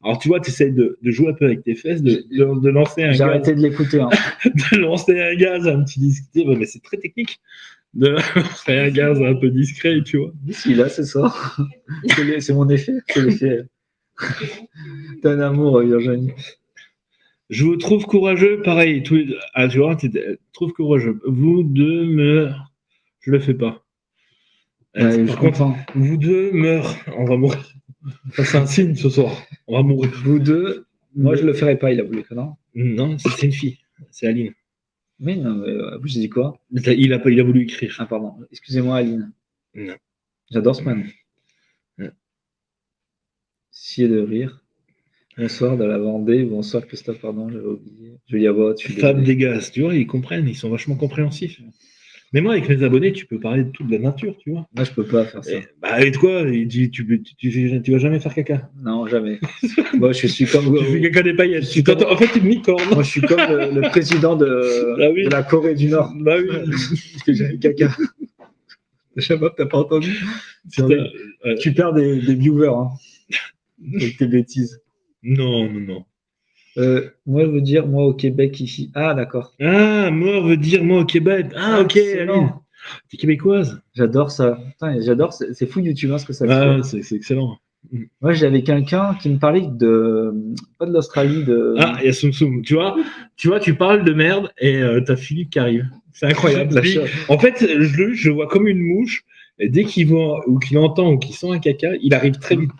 Alors, tu vois, tu essaies de jouer un peu avec tes fesses, de lancer un gaz. J'ai arrêté de l'écouter. Hein. De lancer un gaz, un petit disque. Mais c'est très technique de lancer un gaz un peu discret, tu vois. Si, là, c'est ça. C'est mon effet. C'est l'effet. T'as un amour, Virginie. Je vous trouve courageux, pareil. Tu vois, tu trouves courageux. Vous deux je le fais pas. Ouais, je comprends. Vous deux on va mourir. Ça, c'est un signe ce soir. On va mourir. Vous deux, moi je le ferai pas, il a voulu que non. Non, c'est une fille. C'est Aline. Mais non, mais j'ai dit quoi? Il a voulu écrire. Ah, pardon. Excusez-moi, Aline. Non. J'adore ce man. Scier de rire. Bonsoir de la Vendée. Bonsoir Christophe, pardon, j'avais oublié. Julia Watt, je suis Fab des gaz, tu vois, ils comprennent, ils sont vachement compréhensifs. Mais moi, avec mes abonnés, tu peux parler de toute la nature, tu vois. Moi, je peux pas faire ça. Et toi, il dit, tu vas jamais faire caca. Non, jamais. Moi, je suis comme. Tu fais caca des paillettes. En fait, une licorne. Moi, je suis comme le président de la Corée du Nord. Bah oui. Parce que j'ai caca. Shabab, t'as pas entendu? Tu perds des viewers, hein. Avec tes bêtises. Non. Moi, je veux dire, moi au Québec ici. Ah, d'accord. Ah, moi veut dire moi au Québec. Ah, ok, Aline. T'es québécoise? J'adore ça. Putain, j'adore. C'est fou YouTube, hein, ce que ça fait. C'est excellent. Moi, j'avais quelqu'un qui me parlait pas de l'Australie, Ah, il y a Soum Soum. Tu vois, tu parles de merde et t'as Philippe qui arrive. C'est incroyable. En fait, je le vois comme une mouche. Et dès qu'il voit ou qu'il entend ou qu'il sent un caca, il arrive très vite.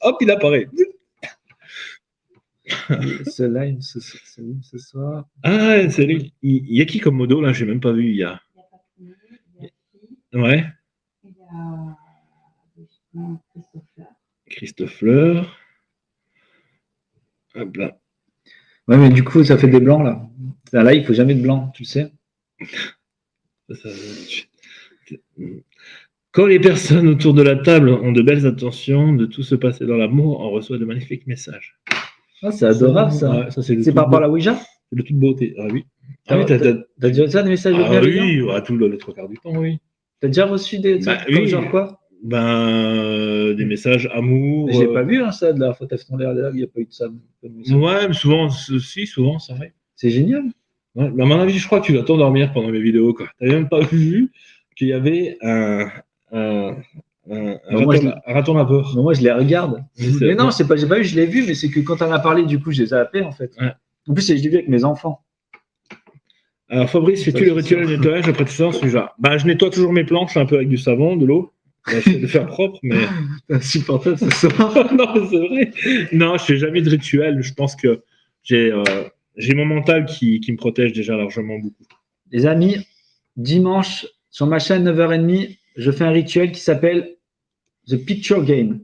Hop, il apparaît. Ce live ce soir. Ah, c'est lui. Il y a qui comme modo là? J'ai même pas vu. Il y a. Ouais. Il y a Christophe Fleur. Hop là. Ouais, mais du coup, ça fait des blancs là. Là, il faut jamais de blanc, tu le sais. Quand les personnes autour de la table ont de belles intentions, de tout se passer dans l'amour, on reçoit de magnifiques messages. Ah, c'est adorable ça. Ouais, ça c'est par rapport à la Ouija? C'est de toute beauté. Ah oui. T'as déjà ça, des messages de bienveillants? Oui, à tout le 3/4 du temps, oui. T'as déjà reçu des genre quoi? Des messages amour. J'ai pas vu ça de la fois, t'as fait ton l'air là, il n'y a pas eu de ça. Ouais, mais souvent, c'est vrai. C'est génial. Ouais, mais à mon avis, je crois que tu vas t'endormir pendant mes vidéos, quoi. T'as même pas vu qu'il y avait un raton laveur. Moi, je les regarde. Mais non, j'ai pas vu, je l'ai vu, mais c'est que quand on a parlé, du coup, je les ai appelés, en fait. Ouais. En plus, je l'ai vu avec mes enfants. Alors, Fabrice, fais-tu le rituel de nettoyage après tes séances? Je nettoie toujours mes planches un peu avec du savon, de l'eau. J'essaie de faire propre, mais. C'est insupportable ce soir. Non, c'est vrai. Non, je fais jamais de rituel. Je pense que j'ai mon mental qui me protège déjà largement beaucoup. Les amis, dimanche, sur ma chaîne 9h30, je fais un rituel qui s'appelle The Picture Game.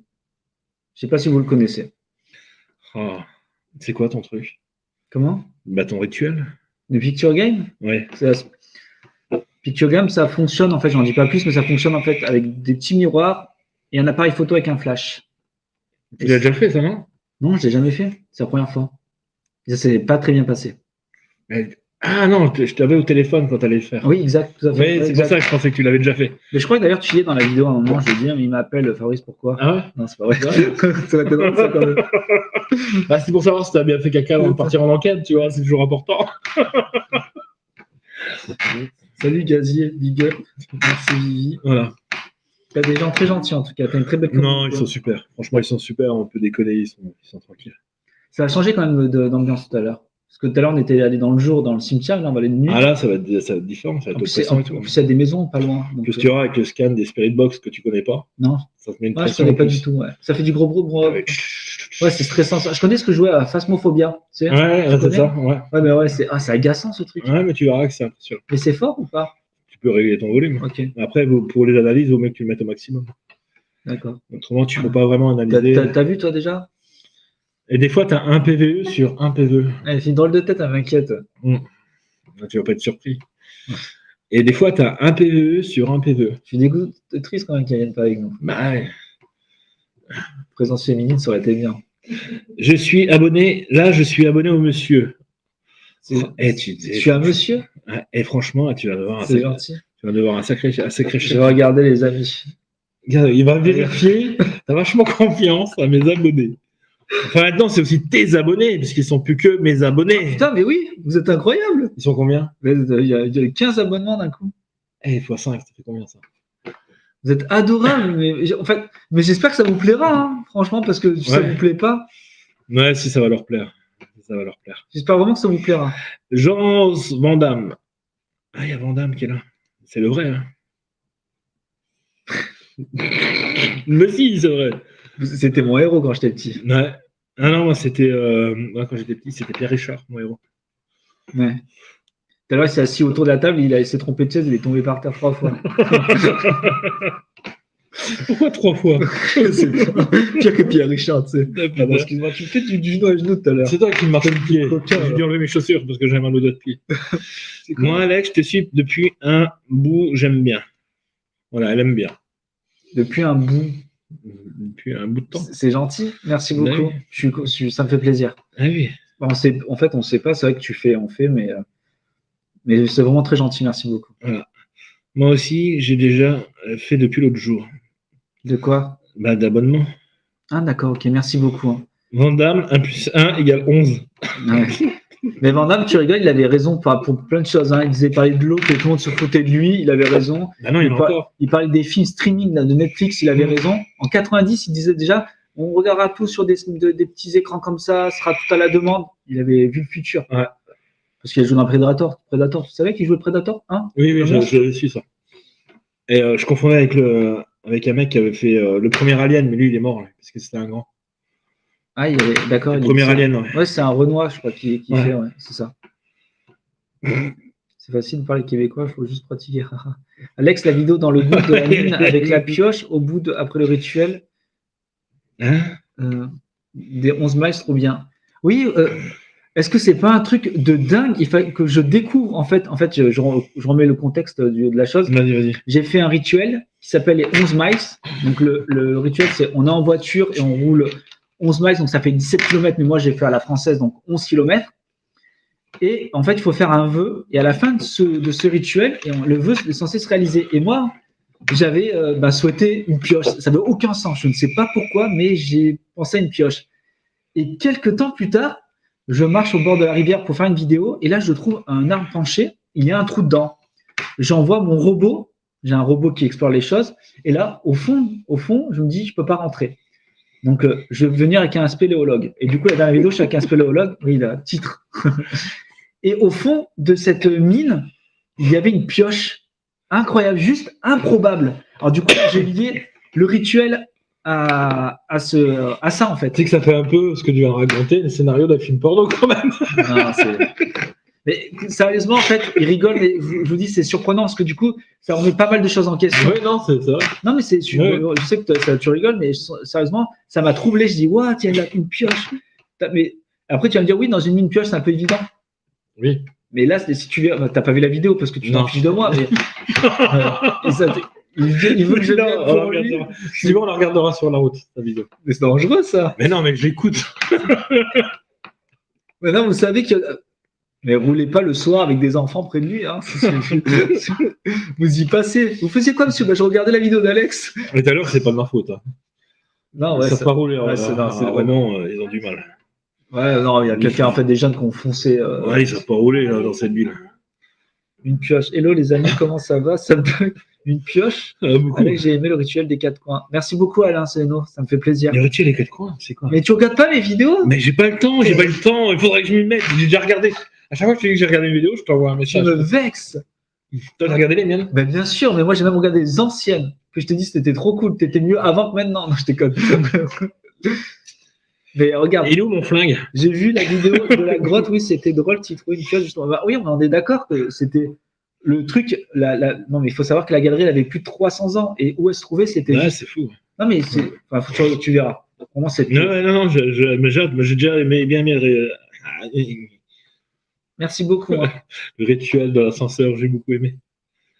Je sais pas si vous le connaissez. Oh, c'est quoi ton truc? Comment? Ton rituel. The Picture Game? Ouais. Picture Game, ça fonctionne, en fait, j'en dis pas plus, mais ça fonctionne en fait avec des petits miroirs et un appareil photo avec un flash. Tu l'as déjà fait, ça, non? Non, je l'ai jamais fait. C'est la première fois. Et ça s'est pas très bien passé. Ah non, je t'avais au téléphone quand tu allais le faire. Oui, exact. Tout à fait. Oui, c'est pour ça que je pensais que tu l'avais déjà fait. Mais je crois que d'ailleurs, tu y es dans la vidéo à un moment, je vais dire, mais il m'appelle Fabrice, pourquoi? Ah ouais? Non, c'est pas vrai. Ça va être drôle, ça, quand même. C'est pour savoir si tu as bien fait caca avant de partir en enquête, tu vois, c'est toujours important. Salut Gazier, big up. Merci Vivi. Voilà. T'as des gens très gentils en tout cas. T'as une très belle Non, communauté. ils sont super. Franchement, ils sont super. On peut déconner, ils sont tranquilles. Ça a changé quand même d'ambiance tout à l'heure. Parce que tout à l'heure, on était allé dans le jour, dans le cimetière, là, on va aller de nuit. Ah là, ça va être différent. Ça va En être plus, oppressant et tout. en plus, il y a des maisons pas loin. Donc, Plus tu auras avec le scan des Spirit Box que tu connais pas. non, Ça te met une moi, je pression connais en pas plus. du tout. Ouais. Ça fait du gros bruit. Avec- Ouais, c'est stressant. Je connais ce que je jouais à Phasmophobia. Tu sais, Ouais, c'est connais ça. Ouais. ouais, mais ouais, c'est agaçant ce truc. Ouais, mais tu verras que c'est impressionnant. Mais c'est fort ou pas? Tu peux régler ton volume. Ok, Après, pour les analyses, il vaut mieux que tu le mettes au maximum. d'accord. Autrement, tu ne peux pas vraiment analyser. T'as vu toi déjà? Et des fois, tu as un PVE sur un PVE. Elle fait une drôle de tête, elle m'inquiète. Tu vas pas être surpris. Et des fois, tu as un PVE sur un PVE. Je suis dégoûté, triste quand même qu'elle vienne pas avec nous. Bah ouais. Présence féminine, ça aurait été bien. Je suis abonné au monsieur. C'est- Tu Je suis un monsieur. Et franchement, là, tu vas devoir C'est gentil. tu vas devoir un sacré Je chef. vais regarder les amis. Regarde, il va vérifier. T'as vachement confiance à mes abonnés. Enfin, maintenant, c'est aussi tes abonnés, puisqu'ils sont plus que mes abonnés. Putain, mais oui, vous êtes incroyable. Ils sont combien? Il y a 15 abonnements d'un coup. Eh, x5, ça fait combien ça? Vous êtes adorables, mais j'espère que ça vous plaira, hein, franchement, parce que si ça Ouais. vous plaît pas, Ouais, si ça va leur plaire. Ça va leur plaire. j'espère vraiment que ça vous plaira. Jean Van Damme. Ah, il y a Van Damme qui est là. C'est le vrai, hein. Mais si, c'est vrai. C'était mon héros quand j'étais petit. Ouais. Ah non, moi, c'était. Moi, quand j'étais petit, c'était Pierre Richard, mon héros. Ouais. Tout à l'heure, il s'est assis autour de la table, il s'est trompé de chaise, il est tombé par terre 3 fois. Pourquoi 3 fois? C'est pire que Pierre Richard, tu sais. Ah, Pardon, excuse-moi, tu me fais du genou à genou tout à l'heure. C'est toi qui me marche le pied. Coquin, J'ai dû enlever mes chaussures parce que j'ai mal au doigt de pied. C'est quoi? Moi, Alex, je te suis depuis un bout, j'aime bien. Voilà, elle aime bien. Depuis un bout. Depuis un bout de temps. C'est gentil, merci Bah beaucoup. oui. Ça me fait plaisir. Ah oui. En fait, on ne sait pas, c'est vrai que on fait, mais c'est vraiment très gentil, merci beaucoup. Voilà. Moi aussi, j'ai déjà fait depuis l'autre jour. De quoi? Bah, d'abonnement. Ah, d'accord, ok, merci beaucoup. Hein. Van Damme, 1 + 1 = 11. Ouais. Mais Van Damme, tu rigoles, il avait raison pour plein de choses. Hein. Il disait parler de l'eau, que tout le monde se foutait de lui, il avait raison. Bah non, il y en a encore. Il parlait des films streaming là, de Netflix, il avait raison. En 90, il disait déjà, on regardera tout sur des petits écrans comme ça, ce sera tout à la demande. Il avait vu le futur. Ouais. Parce qu'il a joué dans Predator. Tu savais qu'il jouait Predator, hein? Oui, je suis ça. Et je confondais avec un mec qui avait fait le premier Alien, mais lui, il est mort, là, parce que c'était un grand. Ah, il avait, d'accord. Le premier Alien, ouais. Ouais, c'est un Renoir, je crois, qui Ouais. fait, ouais, c'est ça. C'est facile de parler québécois, il faut juste pratiquer. Alex, la vidéo dans le bout de la mine avec la pioche après le rituel. Hein? Des 11 miles, trop bien. Oui, est-ce que c'est pas un truc de dingue? Il fallait que je découvre, en fait, je remets le contexte de la chose. Vas-y. J'ai fait un rituel qui s'appelle les 11 miles. Donc, le rituel, c'est on est en voiture et on roule 11 miles, donc ça fait 17 km, mais moi, j'ai fait à la française, donc 11 km. Et en fait, il faut faire un vœu. Et à la fin de ce rituel, le vœu est censé se réaliser. Et moi, j'avais souhaité une pioche. Ça n'avait aucun sens. Je ne sais pas pourquoi, mais j'ai pensé à une pioche. Et quelques temps plus tard, je marche au bord de la rivière pour faire une vidéo. Et là, je trouve un arbre penché. Il y a un trou dedans. J'envoie mon robot. J'ai un robot qui explore les choses. Et là, au fond, je me dis, je ne peux pas rentrer. Donc, je vais venir avec un spéléologue. Et du coup, la dernière vidéo, je suis avec un spéléologue. Oui, là, titre. Et au fond de cette mine, il y avait une pioche incroyable, juste improbable. Alors du coup, j'ai lié le rituel à ça, en fait. Tu sais que ça fait un peu ce que tu viens de raconter, le scénario d'un film porno, quand même. Non, mais sérieusement, en fait, il rigole, mais je vous dis, c'est surprenant, parce que du coup, ça remet pas mal de choses en question. Oui, non, c'est ça. Non, mais je sais que tu rigoles, mais sérieusement, ça m'a troublé. Je dis, what, il y a une pioche. Mais après, tu vas me dire, oui, dans une mine pioche, c'est un peu évident. Oui. Mais là, si tu t'as pas vu la vidéo parce que tu t'en fiches de moi, mais il veut que je vienne pour lui. Si bon, on la regardera sur la route, la vidéo. Mais c'est dangereux, ça. Mais non, mais j'écoute. Maintenant, vous savez que. Mais roulez pas le soir avec des enfants près de lui. Hein. Vous y passez. Vous faisiez quoi, monsieur? Je regardais la vidéo d'Alex. Mais tout à l'heure, c'est pas de ma faute. Hein. Non, ouais. Ils savent pas rouler. Ouais, vraiment, ils ont du mal. Ouais, non, il y a quelqu'un, en fait, des jeunes qui ont foncé. Ouais, ils savent pas rouler là, dans cette ville. Une pioche. Hello les amis, comment ça va? Ça bug. Une pioche. Beaucoup. Alex, j'ai aimé le rituel des 4 coins. Merci beaucoup Alain Seno, ça me fait plaisir. Le rituel des 4 coins, c'est quoi? Mais tu regardes pas mes vidéos? Mais j'ai pas le temps, il faudrait que je m'y mette. J'ai déjà regardé. À chaque fois que je te dis que j'ai regardé une vidéo, je t'envoie un Tu message. me vexes. Toi, t'as regardé les miennes? Ben bien sûr, mais moi j'ai même regardé les anciennes. Que je te dis c'était trop cool, t'étais mieux avant que maintenant. Non, je déconne. Mais regarde, Il est où mon flingue? j'ai vu la vidéo de la grotte, oui, c'était drôle, tu trouvais une pioche justement. Bah, oui, on est d'accord que c'était le truc. Non, mais il faut savoir que la galerie elle avait plus de 300 ans et où elle se trouvait, c'était. Ouais, c'est fou. Non, mais c'est. Enfin, tu verras. Vraiment, c'est. Non, j'ai déjà bien aimé Merci beaucoup. Hein. le rituel de l'ascenseur, j'ai beaucoup aimé.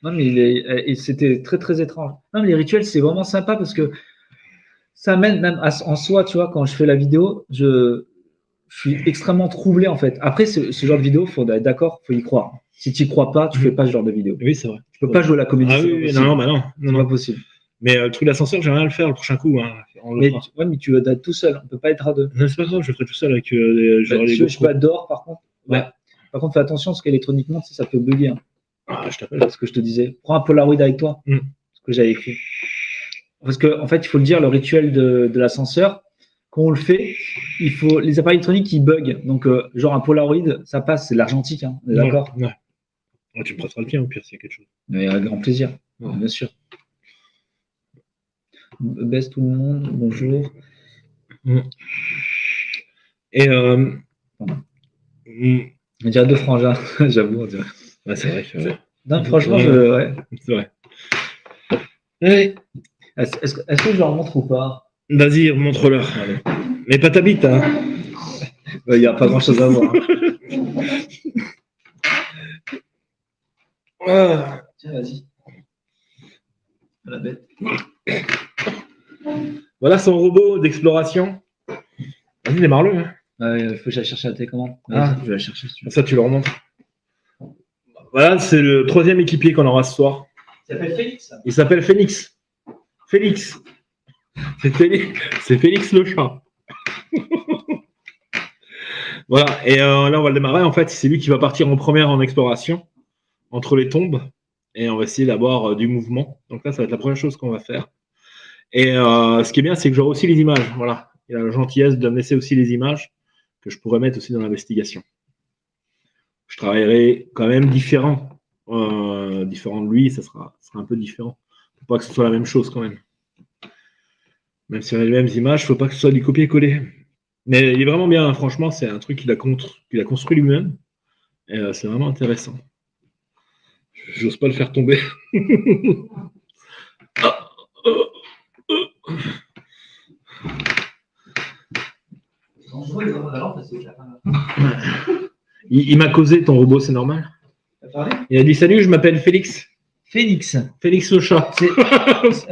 Non, mais et c'était très très étrange. Non, mais les rituels, c'est vraiment sympa parce que ça mène même en soi, tu vois, quand je fais la vidéo, je suis extrêmement troublé en fait. Après, ce genre de vidéo, faut être d'accord, faut y croire. Si tu y crois pas, tu fais pas ce genre de vidéo. Oui, c'est vrai. Tu peux pas jouer la comédie. Ah oui, non, bah non. C'est pas possible. Mais le truc de l'ascenseur, j'aimerais bien le faire le prochain coup. Hein. Mais tu vas être tout seul, on peut pas être à deux. Non, c'est pas grave, je le ferai tout seul avec je peux être dehors par contre. Ouais. Par contre, fais attention parce qu'électroniquement, ça peut bugger. Hein. Ah, je t'appelle. Ce que je te disais. Prends un Polaroid avec toi. Ce que j'avais écrit. Parce que, en fait, il faut le dire, le rituel de l'ascenseur, quand on le fait, il faut les appareils électroniques qui bug. Donc, genre un Polaroid, ça passe, c'est de l'argentique, hein, on est d'accord? Ouais, tu me prêteras le tien au pire s'il y a quelque chose. Mais avec grand plaisir, bien sûr. Baisse tout le monde, bonjour. Et on dirait deux frangins, j'avoue, on dirait. Ouais, c'est vrai que. Non, franchement, ouais. C'est vrai. Ouais. Est-ce que je leur montre ou pas? Vas-y, montre-leur. Mais pas ta bite, hein. Il n'y a pas grand-chose à voir. Ah. Tiens, vas-y. La bête. Voilà son robot d'exploration. Vas-y, démarre-le. Hein. Il faut que j'aille chercher la télécommande. Je vais la chercher. Si tu veux. Ça, tu leur montres. Voilà, c'est le 3e équipier qu'on aura ce soir. Il s'appelle Félix. Il s'appelle Phoenix. Félix. C'est Félix le chat. Voilà, et là, on va le démarrer. En fait, c'est lui qui va partir en première en exploration entre les tombes. Et on va essayer d'avoir du mouvement. Donc là, ça va être la première chose qu'on va faire. Et ce qui est bien, c'est que j'aurai aussi les images. Voilà. Il a la gentillesse de me laisser aussi les images que je pourrais mettre aussi dans l'investigation. Je travaillerai quand même différent de lui, ça sera un peu différent. Il ne faut pas que ce soit la même chose quand même. Même si on a les mêmes images, il ne faut pas que ce soit du copier-coller. Mais il est vraiment bien, hein. Franchement, c'est un truc qu'il a construit lui-même. Et c'est vraiment intéressant. J'ose pas le faire tomber. Il m'a causé ton robot, c'est normal. Il a dit salut, je m'appelle Félix. Félix le chat.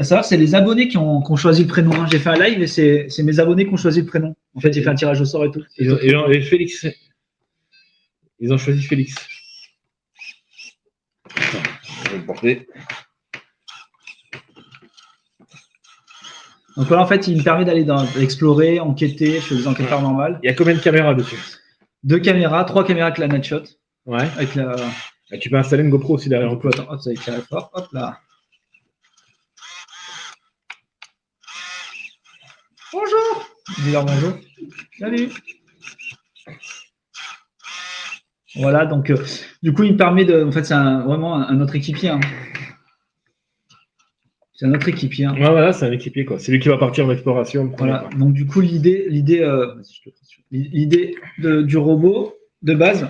C'est les abonnés qui ont choisi le prénom. Hein. J'ai fait un live et c'est mes abonnés qui ont choisi le prénom. En fait, j'ai fait un tirage au sort et tout. Et Félix. Ils ont choisi Félix. Attends, je vais le porter. Donc là, en fait, il me permet d'aller explorer, enquêter. Je fais des enquêtes paranormales. Il y a combien de caméras dessus? 2 caméras, 3 caméras avec la Nightshot. Ouais. Avec la... Et tu peux installer une GoPro aussi derrière. Donc, attends, hop, ça va éclairer fort. Hop là. Bonjour. Dis-leur bonjour. Salut. Voilà, donc du coup, il me permet de. En fait, c'est vraiment un autre équipier. Hein. C'est un autre équipier. Hein. Ouais, voilà, c'est un équipier, quoi. C'est lui qui va partir en exploration. Voilà, donc du coup, l'idée du robot de base,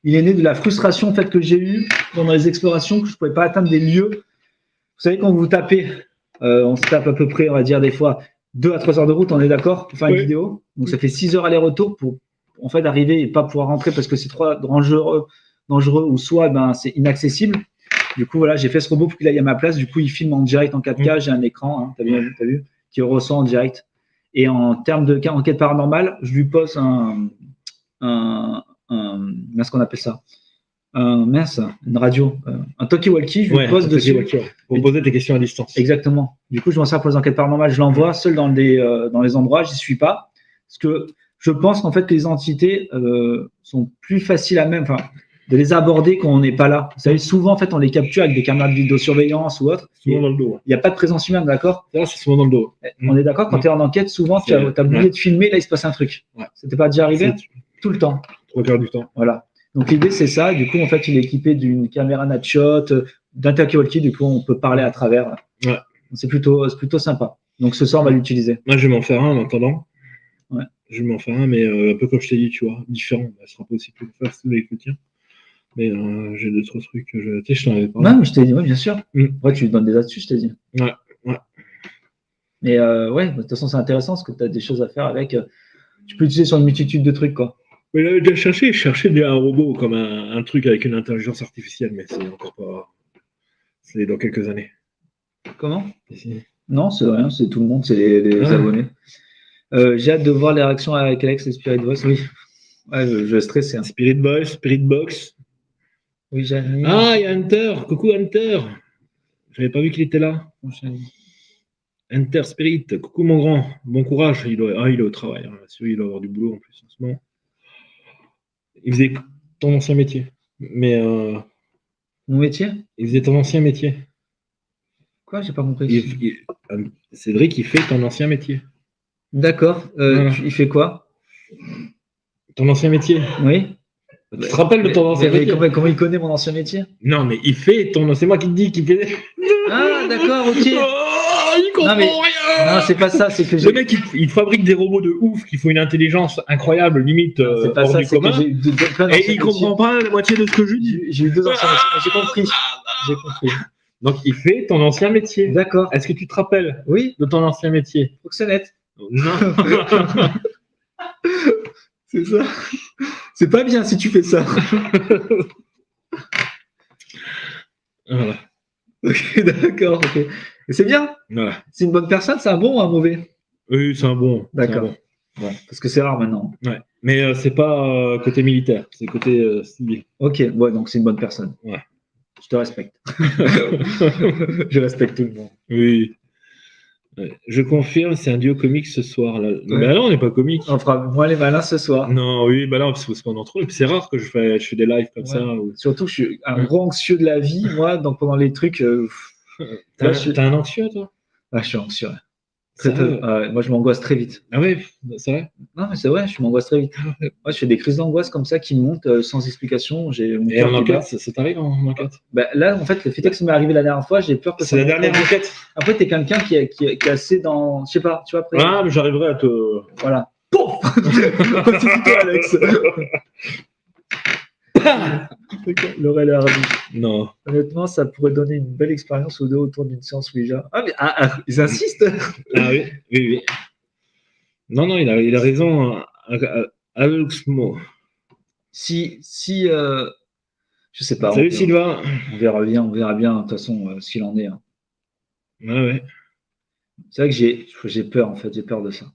il est né de la frustration en fait, que j'ai eue pendant les explorations, que je ne pouvais pas atteindre des lieux. Vous savez, quand vous tapez, on se tape à peu près, on va dire des fois 2 à 3 heures de route, on est d'accord, pour faire une vidéo. Donc ça fait 6 heures aller-retour pour en fait arriver et pas pouvoir rentrer parce que c'est trop dangereux ou soit c'est inaccessible. Du coup, voilà, j'ai fait ce robot pour qu'il aille à ma place. Du coup, il filme en direct en 4K. J'ai un écran, hein, t'as vu, qui ressent en direct. Et en termes d'enquête paranormale, je lui pose ce qu'on appelle ça, une radio, un talkie-walkie. Je lui pose dessus pour poser tes questions à distance. Exactement. Du coup, je m'en sers pour les enquêtes paranormales. Je l'envoie seul dans les endroits. J'y suis pas parce que je pense qu'en fait que les entités sont plus faciles à même. Enfin, de les aborder quand on n'est pas là. Vous savez, souvent, en fait, on les capture avec des caméras de vidéosurveillance ou autre. Souvent dans le dos. Il n'y a pas de présence humaine, d'accord? Ça, c'est souvent dans le dos. On est d'accord, quand tu es en enquête, souvent, tu as oublié de filmer, là, il se passe un truc. Ouais. C'était pas déjà arrivé? Tout le temps. 3/4 du temps. Voilà. Donc, l'idée, c'est ça. Du coup, en fait, il est équipé d'une caméra Natshot, d'un talkie-walkie. Du coup, on peut parler à travers. Ouais. C'est plutôt sympa. Donc, ce soir, on va l'utiliser. Moi, je vais m'en faire un en attendant. Ouais. Je vais m'en faire un, mais un peu comme je t'ai dit, tu vois, différent. Ce sera pas aussi plus facile avec le tien. Mais j'ai d'autres trucs que je. Tu sais, je t'en avais parlé. Non, mais je t'ai dit, oui, bien sûr. Ouais, tu lui donnes des astuces, je t'ai dit. Ouais. Mais ouais, de toute façon, c'est intéressant parce que tu as des choses à faire avec. Tu peux utiliser sur une multitude de trucs, quoi. Mais j'avais déjà cherché, un robot comme un truc avec une intelligence artificielle, mais c'est encore pas. C'est dans quelques années. Comment? Ici. Non, c'est rien, c'est tout le monde, c'est les abonnés. J'ai hâte de voir les réactions avec Alex et Spirit Voice, oui. Ouais, je vais stresser. Hein. Spirit Box. Oui, Jani. Ah, il y a Hunter. Coucou Hunter. J'avais pas vu qu'il était là. Hunter Spirit. Coucou mon grand. Bon courage. Il est au travail. Hein. Il doit avoir du boulot en plus en ce moment. Il faisait ton ancien métier. Mais. Mon métier? Il faisait ton ancien métier. Quoi? J'ai pas compris. Cédric, il fait ton ancien métier. D'accord. Voilà. Il fait quoi? Ton ancien métier? Oui. Tu te rappelles de ton ancien métier? Comment il connaît mon ancien métier? Non, mais il fait ton. C'est moi qui te dis qu'il fait. Ah, d'accord, ok. Oh, il comprend rien. Non, c'est pas ça. C'est que le mec, il fabrique des robots de ouf qui font une intelligence incroyable, limite c'est pas hors ça, du commun. Et il comprend pas la moitié de ce que je dis. J'ai eu 2 anciens métiers. J'ai compris. J'ai compris. Donc, il fait ton ancien métier. D'accord. Est-ce que tu te rappelles oui. de ton ancien métier? Proxénète. Non. C'est ça. C'est pas bien si tu fais ça. Voilà. Ok, d'accord. Ok. Et c'est bien. Voilà. C'est une bonne personne, c'est un bon ou un mauvais? Oui, c'est un bon. D'accord. Bon, parce que c'est rare maintenant. Ouais. Mais c'est pas côté militaire, c'est côté civil. Ok, ouais, donc c'est une bonne personne. Ouais. Je te respecte. Je respecte tout le monde. Oui. Ouais. Je confirme, c'est un duo comique ce soir. Là. Ouais. Mais là, on n'est pas comique. On fera moins les malins ce soir. Non, oui, bah là, parce qu'on en trouve. C'est rare que je fais des lives comme ça. Ou... Surtout, je suis un gros anxieux de la vie, moi, donc pendant les trucs. T'as un anxieux, toi? Ah, je suis anxieux. Très peu. Moi, je m'angoisse très vite. Ah ouais, c'est vrai? Non, mais c'est vrai, je m'angoisse très vite. Moi, je fais des crises d'angoisse comme ça qui montent sans explication. Et en enquête, ça t'arrive en enquête? Bah, là, en fait, le fait est que ça m'est arrivé la dernière fois, j'ai peur que ça. C'est la dernière enquête. Après, t'es quelqu'un qui est assez dans. Je sais pas, tu vois, après. Ah, mais j'arriverai à te. Voilà. Pouf. C'est plutôt Alex. Laurel et Hardy. Non. Honnêtement, ça pourrait donner une belle expérience aux deux autour d'une séance Ouija. Ah, mais ils insistent. Ah oui, oui, oui. Non, il a raison. Alexmo. Si je sais pas. Salut Sylvain. On verra bien, de toute façon, ce qu'il en est. Hein. Ouais. C'est vrai que j'ai peur, en fait, j'ai peur de ça.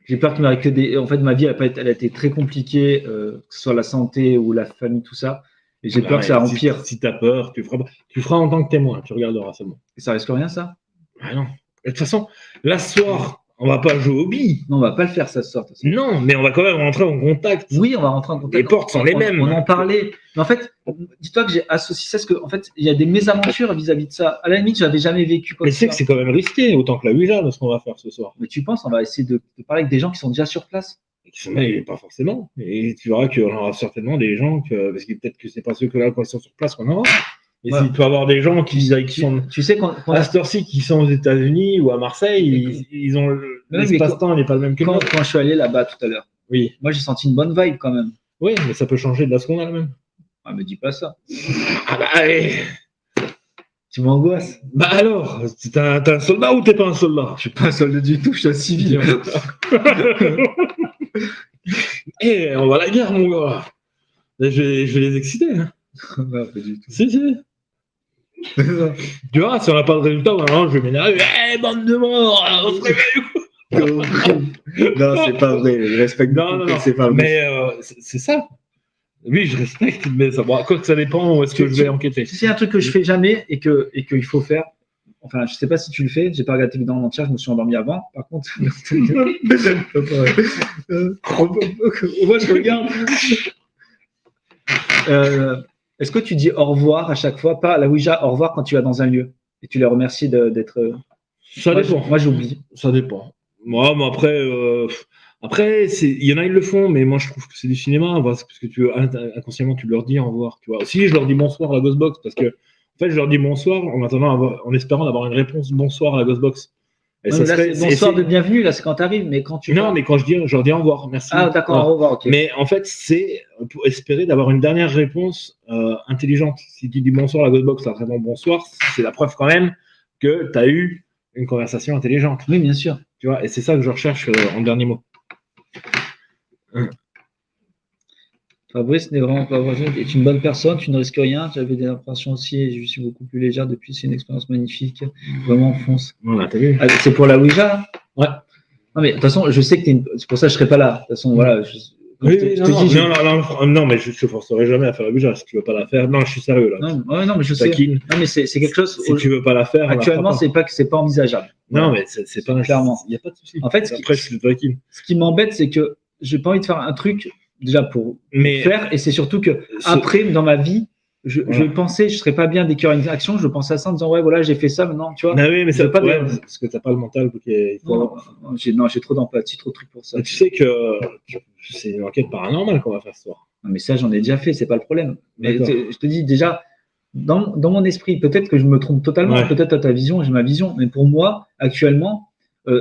J'ai peur qu'il m'arrive que des. En fait, ma vie, elle a été très compliquée, que ce soit la santé ou la famille, tout ça. Et j'ai peur que ça empire. Si t'as peur, tu feras en tant que témoin, tu regarderas seulement. Et ça risque rien, ça? Ah non. De toute façon, là, ce soir, on va pas jouer au billes. Non, on va pas le faire, ça ce soir. Non, mais on va quand même rentrer en contact. Oui, on va rentrer en contact. Les portes sont les mêmes. On en parlait. Mais en fait, dis-toi que j'ai associé ça, parce que en fait, il y a des mésaventures vis-à-vis de ça. À la limite, je n'avais jamais vécu comme ça. Mais tu sais que c'est quand même risqué, autant que la Ouija, de ce qu'on va faire ce soir. Mais tu penses, on va essayer de parler avec des gens qui sont déjà sur place? Mais pas forcément. Et tu verras qu'il y aura certainement des gens, parce que peut-être que c'est pas ceux que là, quand ils sont sur place, qu'on aura. Et s'il peut y avoir des gens qui sont. Tu sais, à cette heure-ci, qui sont aux États-Unis ou à Marseille, ils ont l'espace-temps n'est pas le même que quand je suis allé là-bas tout à l'heure. Oui. Moi, j'ai senti une bonne vibe quand même. Oui, mais ça peut changer de la seconde à la même. Ah, me dis pas ça. Ah bah allez. Tu m'angoisses. Bah alors, t'es un soldat ou t'es pas un soldat? Je suis pas un soldat du tout, je suis un civil. Eh, on va à la guerre, mon gars. Je vais les exciter. Hein. Non, pas du tout. Si. Tu vois, si on n'a pas de résultat, maintenant, je vais m'énerver. Eh, bande de morts, on se réveille. Non, c'est pas vrai. Je respecte. Non. C'est pas vrai. Mais c'est ça. Oui, je respecte, mais ça, bon, quoi que ça dépend où est-ce que je vais enquêter. C'est un truc que je fais jamais et qu'il faut faire. Enfin, je sais pas si tu le fais. J'ai pas regardé vidéo en entière. Je me suis endormi avant. Par contre, moi, je regarde. Est-ce que tu dis au revoir à chaque fois, pas à la Ouija, au revoir quand tu vas dans un lieu et tu les remercies d'être. Ça dépend. Moi, j'oublie. Ça dépend. Moi, mais après, il y en a, ils le font, mais moi, je trouve que c'est du cinéma, parce que inconsciemment, tu leur dis au revoir, tu vois. Aussi, je leur dis bonsoir à la Ghostbox, parce que, en fait, je leur dis bonsoir en espérant d'avoir une réponse bonsoir à la Ghostbox. Et Ouais, ça là, serait, c'est bonsoir de bienvenue, là, c'est quand tu arrives, mais quand tu. Non, mais quand je leur dis au revoir, merci. Ah, d'accord, Voilà. au revoir, ok. Mais en fait, c'est pour espérer d'avoir une dernière réponse intelligente. Si tu dis bonsoir à la Ghostbox, ça vraiment bonsoir, c'est la preuve quand même que tu as eu une conversation intelligente. Oui, bien sûr. Tu vois, et c'est ça que je recherche en dernier mot. Fabrice n'est vraiment pas vrai, est une bonne personne, tu ne risques rien. J'avais des impressions aussi et je suis beaucoup plus légère depuis. C'est une expérience magnifique. Vraiment, fonce. Voilà, t'as vu. Ah, c'est pour la Ouija hein? Ouais. Non, mais de toute façon, je sais que c'est pour ça que je ne serai pas là. De toute façon, voilà. Non, mais je ne te forcerai jamais à faire la Ouija si tu ne veux pas la faire. Non, je suis sérieux là. Non, mais je sais. Non, mais c'est quelque chose. Si tu ne veux pas la faire, actuellement, c'est pas envisageable. Non, mais c'est pas clairement. Il n'y a pas de souci. En fait, après, je suis taquine. Ce qui m'embête, c'est que j'ai pas envie de faire un truc déjà pour faire, et c'est surtout que après, dans ma vie, je pensais, je serais pas bien dès qu'il y aurait une action, je pensais à ça en disant, ouais, voilà, j'ai fait ça, maintenant, tu vois. Non, oui, mais c'est pas parce que t'as pas le mental. Non, j'ai trop d'empathie, trop de trucs pour ça. Et tu sais que c'est une enquête paranormale qu'on va faire ce soir. Non, mais ça, j'en ai déjà fait, c'est pas le problème. Mais je te dis déjà, dans mon esprit, peut-être que je me trompe totalement, peut-être à ta vision, j'ai ma vision, mais pour moi, actuellement,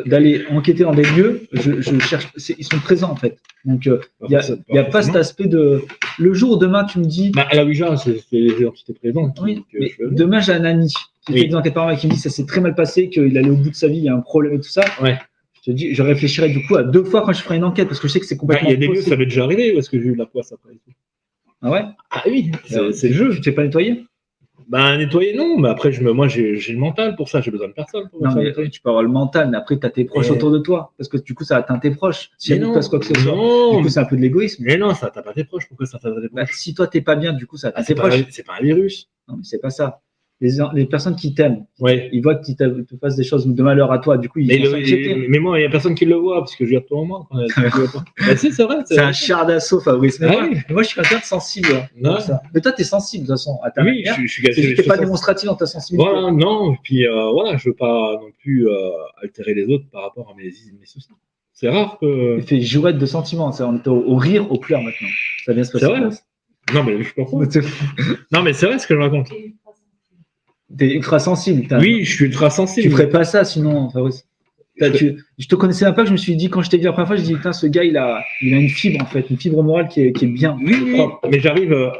d'aller enquêter dans des lieux, je cherche, ils sont présents en fait. Donc il n'y a pas cet aspect de le jour où demain tu me dis. À la Ouija, c'est les entités présentes. Oui, mais demain j'ai un ami qui fait des enquêtes paranormales qui me dit ça s'est très mal passé, qu'il allait au bout de sa vie, il y a un problème et tout ça. Ouais. Je te dis, je réfléchirai du coup à 2 fois quand je ferai une enquête parce que je sais que c'est complètement. Il y a des lieux, ça m'est déjà arrivé où est-ce que j'ai eu de la poisse après. Ah ouais. Ah oui, c'est le jeu. Tu t'es pas nettoyé? Nettoyer, non, mais après, moi, j'ai le mental pour ça, j'ai besoin de personne pour non, mais tu peux avoir le mental, mais après, tu as tes proches autour de toi, parce que du coup, ça atteint tes proches. Si il passe quoi que ce soit, du coup, c'est un peu de l'égoïsme. Mais non, ça t'as pas tes proches, pourquoi ça t'atteint tes proches? Si toi, t'es pas bien, du coup, ça atteint tes proches. C'est pas un virus. Non, mais c'est pas ça. Les personnes qui t'aiment, ouais. Ils voient que tu te fasses des choses de malheur à toi, du coup, ils vont s'inquiéter. Mais moi, il n'y a personne qui le voit, parce que je garde tout en moi. C'est vrai. C'est un char d'assaut, Fabrice. Mais moi, je suis quelqu'un de sensible. Ça. Mais toi, tu es sensible, de toute façon, à ta manière. Je suis pas démonstratif dans ta sensibilité. Voilà, non. Et puis, je veux pas non plus altérer les autres par rapport à mes soucis. C'est rare que. Tu fais jouette de sentiments. On est au rire, au pleurs maintenant. Ça vient se passer. C'est vrai. Non, mais je comprends. Non, mais c'est vrai ce que je raconte. T'es ultra sensible. Oui, je suis ultra sensible. Tu ferais pas ça sinon, Fabrice. Je te connaissais un peu, je me suis dit, quand je t'ai vu la première fois, je dis, putain, ce gars, il a une fibre, en fait, une fibre morale qui est bien. Oui, mais j'arrive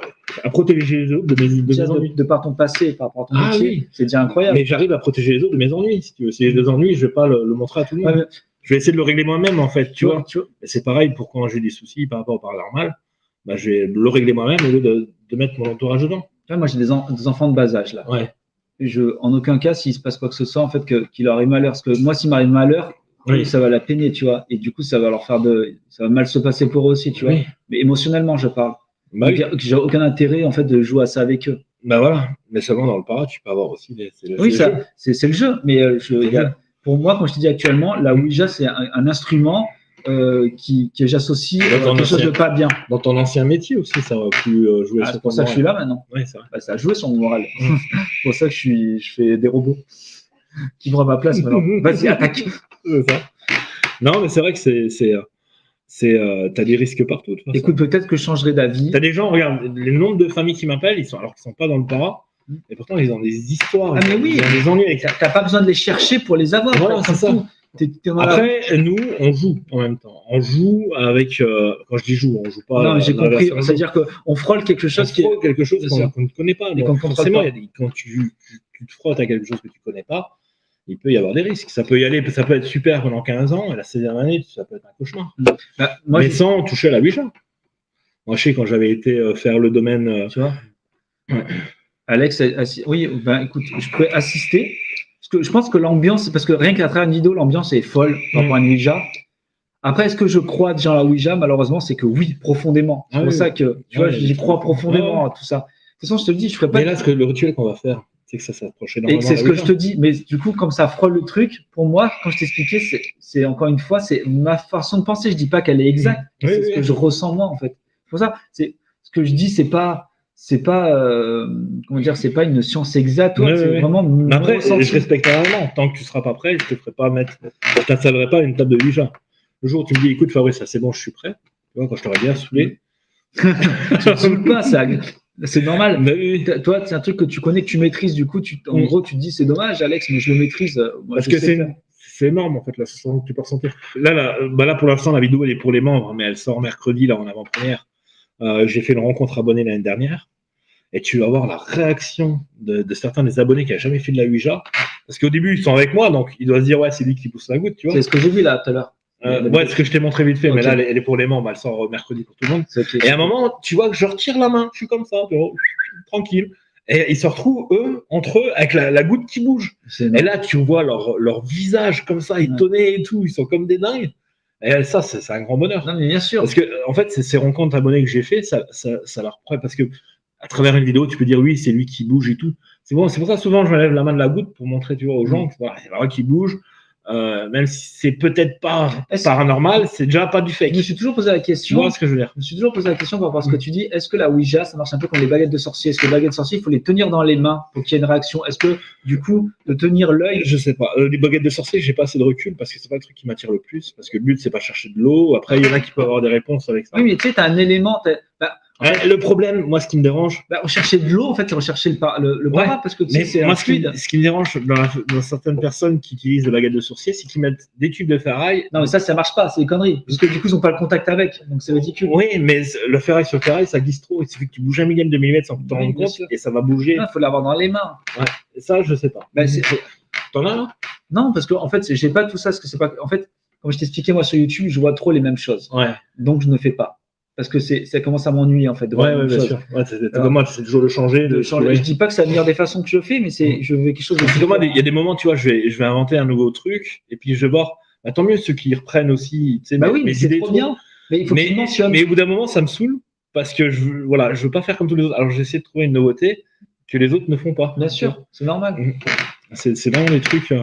à protéger les autres de mes ennuis. De par ton passé, par rapport à ton métier, c'est déjà incroyable. Mais j'arrive à protéger les autres de mes ennuis, si tu veux. Si j'ai des ennuis, je vais pas le montrer à tout le monde. Je vais essayer de le régler moi-même, en fait, tu vois. C'est pareil pour quand j'ai des soucis par rapport au paranormal, je vais le régler moi-même au lieu de mettre mon entourage dedans. Moi, j'ai des enfants de bas âge, là. Ouais. En aucun cas, s'il se passe quoi que ce soit, en fait, qu'il leur arrive malheur. Parce que moi, s'il m'arrive malheur, ça va la peiner, tu vois. Et du coup, ça va leur faire ça va mal se passer pour eux aussi, tu vois. Mais émotionnellement, je parle. J'ai aucun intérêt, en fait, de jouer à ça avec eux. Voilà. Mais seulement dans le para, tu peux avoir aussi c'est le jeu. Mais pour moi, comme je te dis actuellement, la Ouija, c'est un instrument que j'associe à quelque chose de pas bien. Dans ton ancien métier aussi, ça aurait pu jouer sur ton moral. C'est pour ça que je suis là maintenant. Oui, c'est vrai. Ça a joué sur mon moral. C'est pour ça que je fais des robots qui prennent ma place maintenant. Vas-y, attaque. Non, mais c'est vrai que t'as des risques partout. Écoute, peut-être que je changerai d'avis. T'as des gens, regarde, le nombre de familles qui m'appellent, alors qu'ils sont pas dans le para, et pourtant ils ont des histoires. Ah mais oui, ils ont des ennuis. T'as pas besoin de les chercher pour les avoir. Voilà, c'est ça. Après, nous, on joue en même temps. On joue avec. Quand je dis joue, on joue pas. Non, j'ai compris. C'est-à-dire qu'on frôle quelque chose qu'on ne connaît pas. Donc, forcément, quand tu te frottes à quelque chose que tu ne connais pas, il peut y avoir des risques. Ça peut être super pendant 15 ans, et la 16e année, ça peut être un cauchemar. Mais sans toucher à la Ouija. Moi, je sais, quand j'avais été faire le domaine. Tu vois Alex, oui, écoute, je pourrais assister. Parce que je pense que l'ambiance, parce que rien qu'à travers une vidéo, l'ambiance est folle par rapport à une Ouija. Après, est-ce que je crois déjà à la Ouija? Malheureusement, c'est que oui, profondément. C'est pour ça que, tu vois, j'y crois profondément à tout ça. De toute façon, je te le dis, je ferai pas. Mais là, le rituel qu'on va faire, c'est que ça s'approche énormément. Et c'est ce que je te dis. Mais du coup, comme ça frôle le truc, pour moi, quand je t'expliquais, c'est encore une fois, c'est ma façon de penser. Je dis pas qu'elle est exacte. C'est ce que je ressens moi, en fait. C'est pour ça, ce que je dis, c'est pas c'est pas, comment dire, c'est pas une science exacte. Ouais, c'est vraiment. Mais après, je respecte vraiment. Tant que tu seras pas prêt, je te ferai pas mettre. Je t'installerai pas une table de Ouija. Le jour où tu me dis, écoute, Fabrice, ça c'est bon, je suis prêt. Tu vois, quand je t'aurais bien saoulé. Tu te saoules pas, ça. C'est normal. Bah, oui. Toi, c'est un truc que tu connais, que tu maîtrises. Du coup, en gros, tu te dis, c'est dommage, Alex, mais je le maîtrise. Moi, parce que c'est énorme, en fait, la sensation que tu peux ressentir. Là, pour l'instant, la vidéo, elle est pour les membres, mais elle sort mercredi, là, en avant-première. J'ai fait une rencontre abonnée l'année dernière. Et tu vas voir la réaction de certains des abonnés qui n'ont jamais fait de la Ouija. Parce qu'au début, ils sont avec moi, donc ils doivent se dire, ouais, c'est lui qui pousse la goutte, tu vois. C'est ce que j'ai vu là tout à l'heure. Ouais, ce que je t'ai montré vite fait, okay. Mais là, elle est pour les membres, elle sort mercredi pour tout le monde. Okay, et à un moment, tu vois que je retire la main, je suis comme ça, tranquille. Et ils se retrouvent, eux, entre eux, avec la goutte qui bouge. Et là, tu vois leur visage comme ça, étonnés et tout, ils sont comme des dingues. Et ça, c'est un grand bonheur. Non, mais bien sûr. Parce que, en fait, ces rencontres abonnés que j'ai fait, ça leur prend. Parce que, à travers une vidéo, tu peux dire oui, c'est lui qui bouge et tout. C'est bon, c'est pour ça souvent je me lève la main de la goutte pour montrer, tu vois, aux gens que voilà, c'est vrai qui bouge. Même si c'est peut-être pas paranormal, c'est déjà pas du fake. Je me suis toujours posé la question. Tu vois ce que je veux dire? Je me suis toujours posé la question par rapport à ce que tu dis. Est-ce que la Ouija, ça marche un peu comme les baguettes de sorcier? Est-ce que les baguettes de sorcier, il faut les tenir dans les mains pour qu'il y ait une réaction? Est-ce que, du coup, de tenir l'œil? Je sais pas. Les baguettes de sorcier, j'ai pas assez de recul parce que c'est pas le truc qui m'attire le plus. Parce que le but, c'est pas chercher de l'eau. Après, il y en a qui peuvent avoir des réponses avec ça. Oui, mais tu sais, t'as un élément. Le problème, moi, ce qui me dérange. Rechercher de l'eau, en fait, c'est rechercher le para, parce que c'est moi, ce qui me dérange dans certaines personnes qui utilisent les baguettes de sorcier, c'est qu'ils mettent des tubes de ferraille. Non, mais ça marche pas, c'est des conneries. Parce que du coup, ils n'ont pas le contact avec, donc c'est ridicule. Oui, mais le ferraille sur ferraille, ça glisse trop. Il suffit que tu bouges un millième de millimètre sans que tu t'en rendes compte et ça va bouger. Il faut l'avoir dans les mains. Ouais, et ça, je sais pas. T'en as là? Non, parce que en fait, j'ai pas tout ça. Parce que c'est pas. En fait, comme je t'expliquais, moi sur YouTube, je vois trop les mêmes choses. Ouais. Donc, je ne fais pas. Parce que ça commence à m'ennuyer en fait. De ouais, bien sûr. Ouais, c'est comme moi, c'est toujours de changer. Je dis pas que c'est la meilleure des façons que je fais, mais je veux quelque chose de différent. Il y a des moments, tu vois, je vais inventer un nouveau truc, et puis je vais voir. Bah, tant mieux ceux qui reprennent aussi. Tu sais, oui, c'est trop bien. Mais il faut qu'ils mentionnent. Mais au bout d'un moment, ça me saoule parce que je veux pas faire comme tous les autres. Alors j'essaie de trouver une nouveauté que les autres ne font pas. Bien sûr, c'est normal. C'est vraiment des trucs.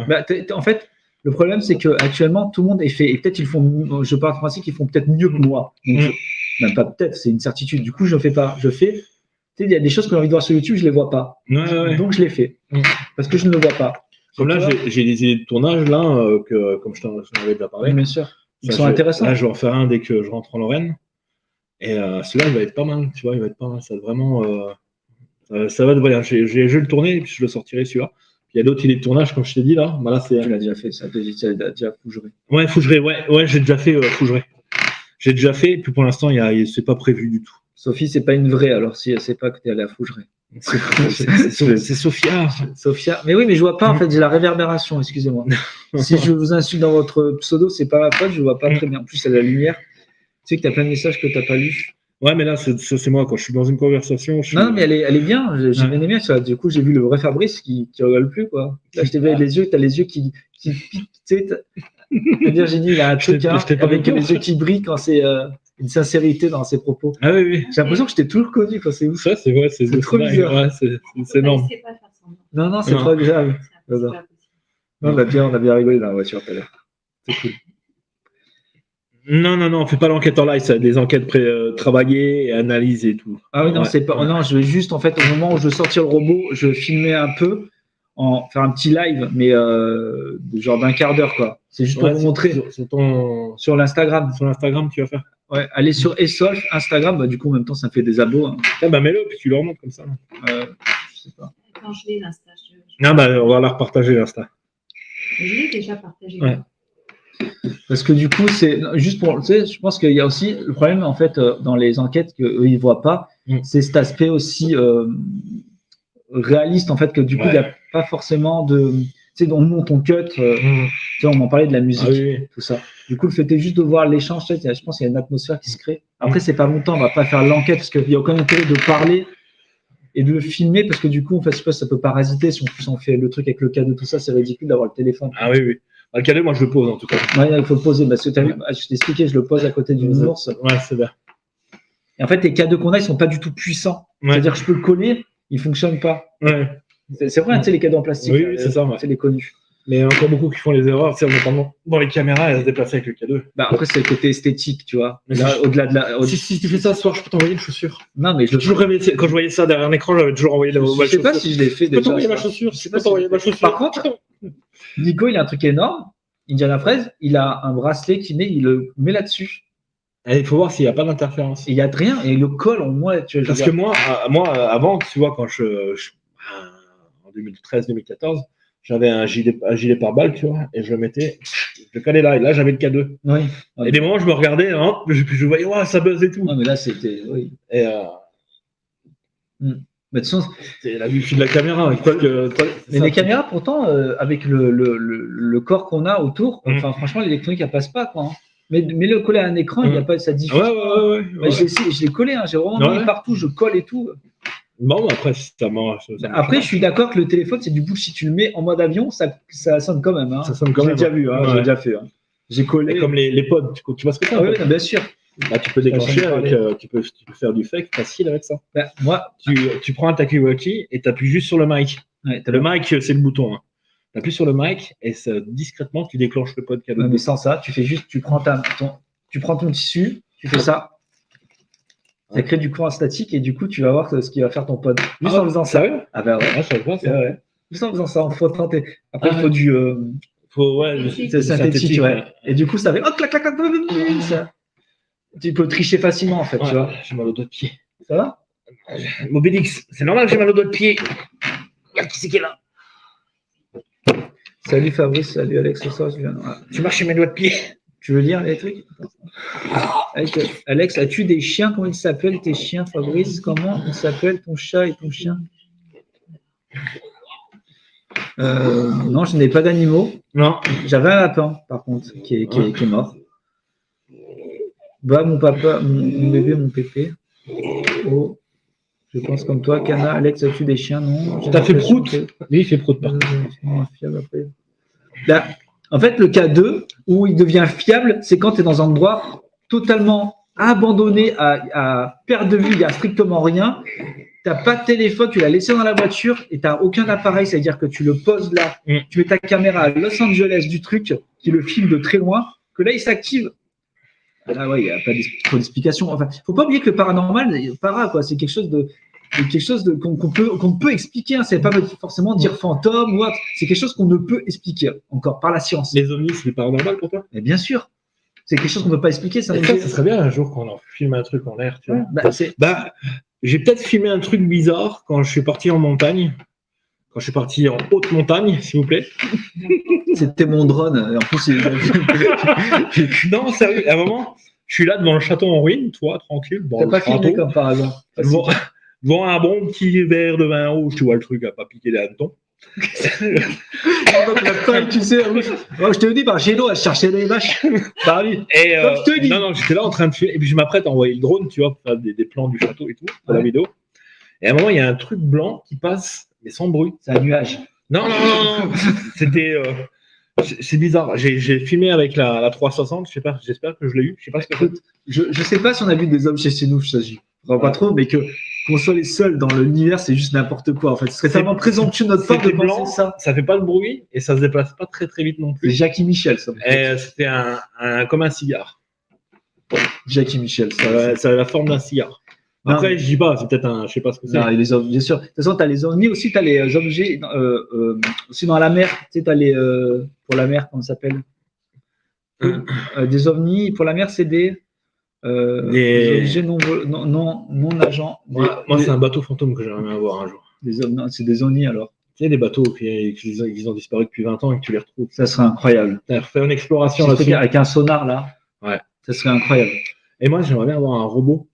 En fait, le problème, c'est que actuellement, tout le monde est fait. Et peut-être ils font. Je pars du principe qu'ils font peut-être mieux que moi. Donc, même pas peut-être, c'est une certitude. Du coup, je ne fais pas. Je fais. Tu sais, il y a des choses que j'ai envie de voir sur YouTube, je ne les vois pas. Ouais. Donc, je les fais. Parce que je ne le vois pas. Comme là, j'ai des idées de tournage, là, comme je t'en avais déjà parlé. Bien sûr. Ils sont intéressants. Là, je vais en faire un dès que je rentre en Lorraine. Et celui-là, il va être pas mal. Tu vois, il va être pas mal. Ça va vraiment. Ça va voilà, je vais le tourner et puis je le sortirai celui-là. Puis il y a d'autres idées de tournage, comme je t'ai dit là. Bah, tu l'as déjà fait, ça. Tu l'as déjà Fougeray. Ouais, Fougeray. Ouais, j'ai déjà fait Fougeray. J'ai déjà fait, et puis pour l'instant, c'est pas prévu du tout. Sophie, c'est pas une vraie, alors si elle sait pas que tu es allé à Fougeray. C'est Sophia. Sophia. Mais oui, mais je vois pas, en fait, j'ai la réverbération, excusez-moi. Si je vous insulte dans votre pseudo, c'est pas ma faute, je vois pas très bien. En plus, il y a la lumière. Tu sais que tu as plein de messages que tu n'as pas lus. Ouais, mais là, c'est moi, quand je suis dans une conversation. Non, mais elle est bien, j'ai bien aimé. Du coup, j'ai vu le vrai Fabrice qui rigole plus, quoi. Là, je t'ai vu avec les yeux, tu as les yeux qui piquent, tu sais. Virginie, il a un truc avec les yeux qui brillent quand c'est une sincérité dans ses propos. Ah oui. J'ai l'impression que je t'ai toujours connu quand c'est ouf. Ça, c'est vrai, c'est trop bizarre. Ouais, c'est énorme. Non, c'est trop agréable. Non, on a bien rigolé dans la voiture tout à l'heure. C'est cool. Non, on fait pas l'enquête en live, c'est des enquêtes travaillées, analysées et tout. Ah oui, non, c'est pas. Non, je vais juste, en fait, au moment où je sortir le robot, je filmais un peu, faire un petit live, mais genre d'un quart d'heure, quoi. C'est juste pour vous montrer. Sur l'Instagram. Sur l'Instagram, tu vas faire. Ouais, allez sur Esolf, Instagram, du coup, en même temps, ça me fait des abos. Hein. Ah, mets-le, puis tu le remontes comme ça. Je sais pas. Quand je l'ai, l'Insta. Non, on va la repartager, l'Insta. Je l'ai déjà partagé. Ouais. Parce que du coup, c'est juste pour. Tu sais, je pense qu'il y a aussi le problème, en fait, dans les enquêtes qu'eux, ils ne voient pas, c'est cet aspect aussi réaliste, en fait, que du coup, il n'y a pas forcément de. Tu sais, on monte, on cut. Tu sais, on m'en parlait de la musique, tout ça. Du coup, le fait est juste de voir l'échange, tu sais, je pense qu'il y a une atmosphère qui se crée. Après, c'est pas longtemps, on va pas faire l'enquête, parce qu'il y a aucun intérêt de parler et de le filmer, parce que du coup, en fait, je sais pas, ça peut parasiter. Si on fait le truc avec le cadeau, tout ça, c'est ridicule d'avoir le téléphone. Ah oui. Le cadeau, moi, je le pose en tout cas. Ouais, il faut le poser. Parce que je t'ai expliqué, je le pose à côté d'une ours. Ouais, c'est bien. Et en fait, les cadeaux qu'on a, ils sont pas du tout puissants. C'est-à-dire que je peux le coller, il fonctionne pas. Ouais. C'est vrai, tu sais, les cadeaux en plastique. Oui, c'est ça. C'est les connus. Mais il y en a encore beaucoup qui font les erreurs, tu sais, notamment dans les caméras, elles se déplacent avec le K2. Bah, après, c'est le côté esthétique, tu vois. Mais Là, si- au-delà de la. Si tu fais ça ce soir, je peux t'envoyer une chaussure. Non, mais J'ai toujours rêvé, quand je voyais ça derrière un écran, j'avais toujours envoyé la je chaussure. sais pas si je l'ai fait Je peux déjà. t'envoyer ma ça. chaussure, Je je sais peux pas si t'envoyer je ma l'ai fait. chaussure. Par contre, Nico, il a un truc énorme. Indiana Fraise, il a un bracelet qu'il met, il le met là-dessus. Il faut voir s'il n'y a pas d'interférence. Et il y a rien, et il le colle en moi, tu vois. Parce que moi, avant, tu vois, quand en 2013-2014, j'avais un gilet pare-balles, tu vois, et je le mettais, je le calais là, et là, j'avais le K2. Oui. Et des moments, je me regardais, hein, je voyais, ouais, ça buzz et tout. Non, mais là, c'était. Oui. Et Mais de toute façon, c'est la vue de la caméra. mais les caméras, pourtant, avec le corps qu'on a autour, enfin, franchement, l'électronique, elle passe pas, quoi. Hein. Mais le coller à un écran, il n'y a pas ça diffuse. Ouais. Mais je l'ai collé, hein, j'ai vraiment mis partout, je colle et tout. Bon, après, ça marche. Après, je suis d'accord que le téléphone, c'est du bullshit. Si tu le mets en mode avion, ça sonne quand même. Hein. Ça sonne quand j'ai même. déjà vu, hein, Ouais. j'ai déjà fait. Hein. J'ai collé. Et comme les pods, tu vois ce que c'est? Ah oui, bien sûr. Là, tu peux déclencher Ça, avec, tu peux faire du fake facile avec ça. Ben, moi, Tu prends un Takiwaki et tu appuies juste sur le mic. ouais, Le mic, c'est le bouton. Hein. Tu appuies sur le mic et discrètement, tu déclenches le pod cadeau. Ouais, mais sans ça, tu fais juste, tu prends ton tissu, tu fais ça. Ça crée du courant statique et du coup, tu vas voir ce qui va faire ton pod. Juste en faisant ça. Sérieux? Ah ben ouais. Ah, je savais pas ça. Ouais. Juste en faisant ça, en faut tenter. Après, il faut du C'est synthétique, ouais. Et du coup, ça fait clac, clac, clac, ça. Tu peux tricher facilement, en fait, tu vois. J'ai mal au doigt de pied. Ça va? Mobélix, c'est normal que j'ai mal au doigt de pied. Regarde qui c'est qui est là. Salut Fabrice, salut Alex, ce soir, Tu marches sur mes doigts de pied. Tu veux lire les trucs? Alex, as-tu des chiens? Comment ils s'appellent tes chiens, Fabrice? Comment ils s'appellent ton chat et ton chien? Non, je n'ai pas d'animaux. Non. J'avais un lapin, par contre, qui est mort. Bah, mon papa, mon bébé, mon pépé. Oh, je pense comme toi. Cana, Alex, as-tu des chiens? Non. T'as fait prout? Oui, il fait prout par contre. Là, en fait, le cas 2, où il devient fiable, c'est quand tu es dans un endroit totalement abandonné à perte de vue, il n'y a strictement rien. Tu n'as pas de téléphone, tu l'as laissé dans la voiture et tu n'as aucun appareil, c'est-à-dire que tu le poses là, tu mets ta caméra à Los Angeles du truc, qui le filme de très loin, que là, il s'active. Là, ouais, il n'y a pas trop d'explication. Enfin, faut pas oublier que le paranormal, quoi, c'est quelque chose qu'on peut expliquer. Hein. C'est pas forcément dire fantôme ou autre. C'est quelque chose qu'on ne peut expliquer encore par la science. Les ovnis, c'est paranormal pour toi? Mais bien sûr. C'est quelque chose qu'on ne peut pas expliquer. Ça serait bien un jour qu'on en filme un truc en l'air. Tu vois. Bah, j'ai peut-être filmé un truc bizarre quand je suis parti en montagne. Quand je suis parti en haute montagne, s'il vous plaît. C'était mon drone. En plus, non, sérieux, à un moment, je suis là devant le château en ruine, toi, tranquille. T'as pas filmé comme par hasard. Devant un bon petit verre de vin rouge, tu vois le truc à pas piquer les hannetons. Tu sais, je te dis, chez nous, à chercher les vaches. Et non, j'étais là en train de filmer, et puis je m'apprête à envoyer le drone, tu vois, pour faire des plans du château et tout, pour la vidéo. Et à un moment, il y a un truc blanc qui passe, mais sans bruit. C'est un nuage. Non. C'était. C'est bizarre. J'ai filmé avec la 360. J'espère que je l'ai eu. Je sais pas ce que c'est. Je sais pas si on a vu des hommes chez nous. Je ne pas trop, mais qu'on soit les seuls dans l'univers, c'est juste n'importe quoi. En fait, ce serait tellement présomptueux de notre part de blanc, penser ça. Ça fait pas de bruit et ça se déplace pas très très vite non plus. C'est Jackie Michel, ça. Et c'était comme un cigare. Jackie Michel, ça a la forme d'un cigare. Après, je dis pas, c'est peut-être je sais pas ce que c'est. Non, les ovnis, bien sûr. De toute façon, tu as les ovnis aussi, tu as les objets aussi dans la mer. Tu sais, tu as les pour la mer, comment ça s'appelle des ovnis pour la mer, c'est des objets non agents. Moi, c'est un bateau fantôme que j'aimerais avoir un jour. C'est des ovnis alors. Tu sais, des bateaux qui ont disparu depuis 20 ans et que tu les retrouves. Ça serait incroyable. Faire une exploration là-dessus. Avec un sonar là. Ouais. Ça serait incroyable. Et moi, j'aimerais bien avoir un robot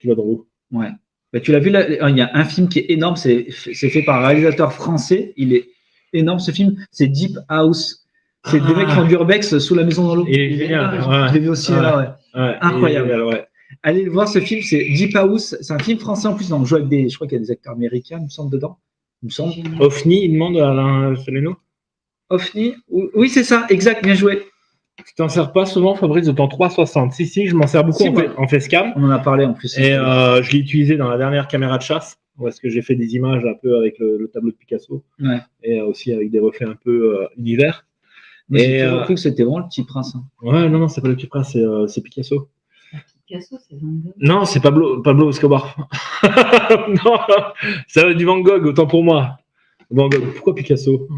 qui va dans l'eau. Ouais. Bah, tu l'as vu là, il y a un film qui est énorme, c'est fait par un réalisateur français. Il est énorme ce film, c'est Deep House. C'est des mecs qui font du urbex sous la maison dans l'eau. Il est génial. Je l'ai vu aussi là, ouais. Incroyable. Génial, Allez le voir ce film, c'est Deep House. C'est un film français en plus, on joue avec je crois qu'il y a des acteurs américains, il me semble dedans. Il me semble. OVNI, il demande à Alain Soleno. OVNI, oui c'est ça, exact, bien joué. Tu t'en sers pas souvent, Fabrice, de ton 360? Si, je m'en sers beaucoup en facecam. On en a parlé en plus. Et je l'ai utilisé dans la dernière caméra de chasse. où est-ce que j'ai fait des images un peu avec le tableau de Picasso Ouais. et aussi avec des reflets un peu univers. Moi, j'ai Et, toujours cru que c'était vraiment le Petit Prince. Hein. Ouais, non, c'est pas le Petit Prince, c'est Picasso. Picasso, c'est Van Gogh. Non, c'est Pablo Escobar. Non, ça va être du Van Gogh, autant pour moi. Van Gogh, pourquoi Picasso?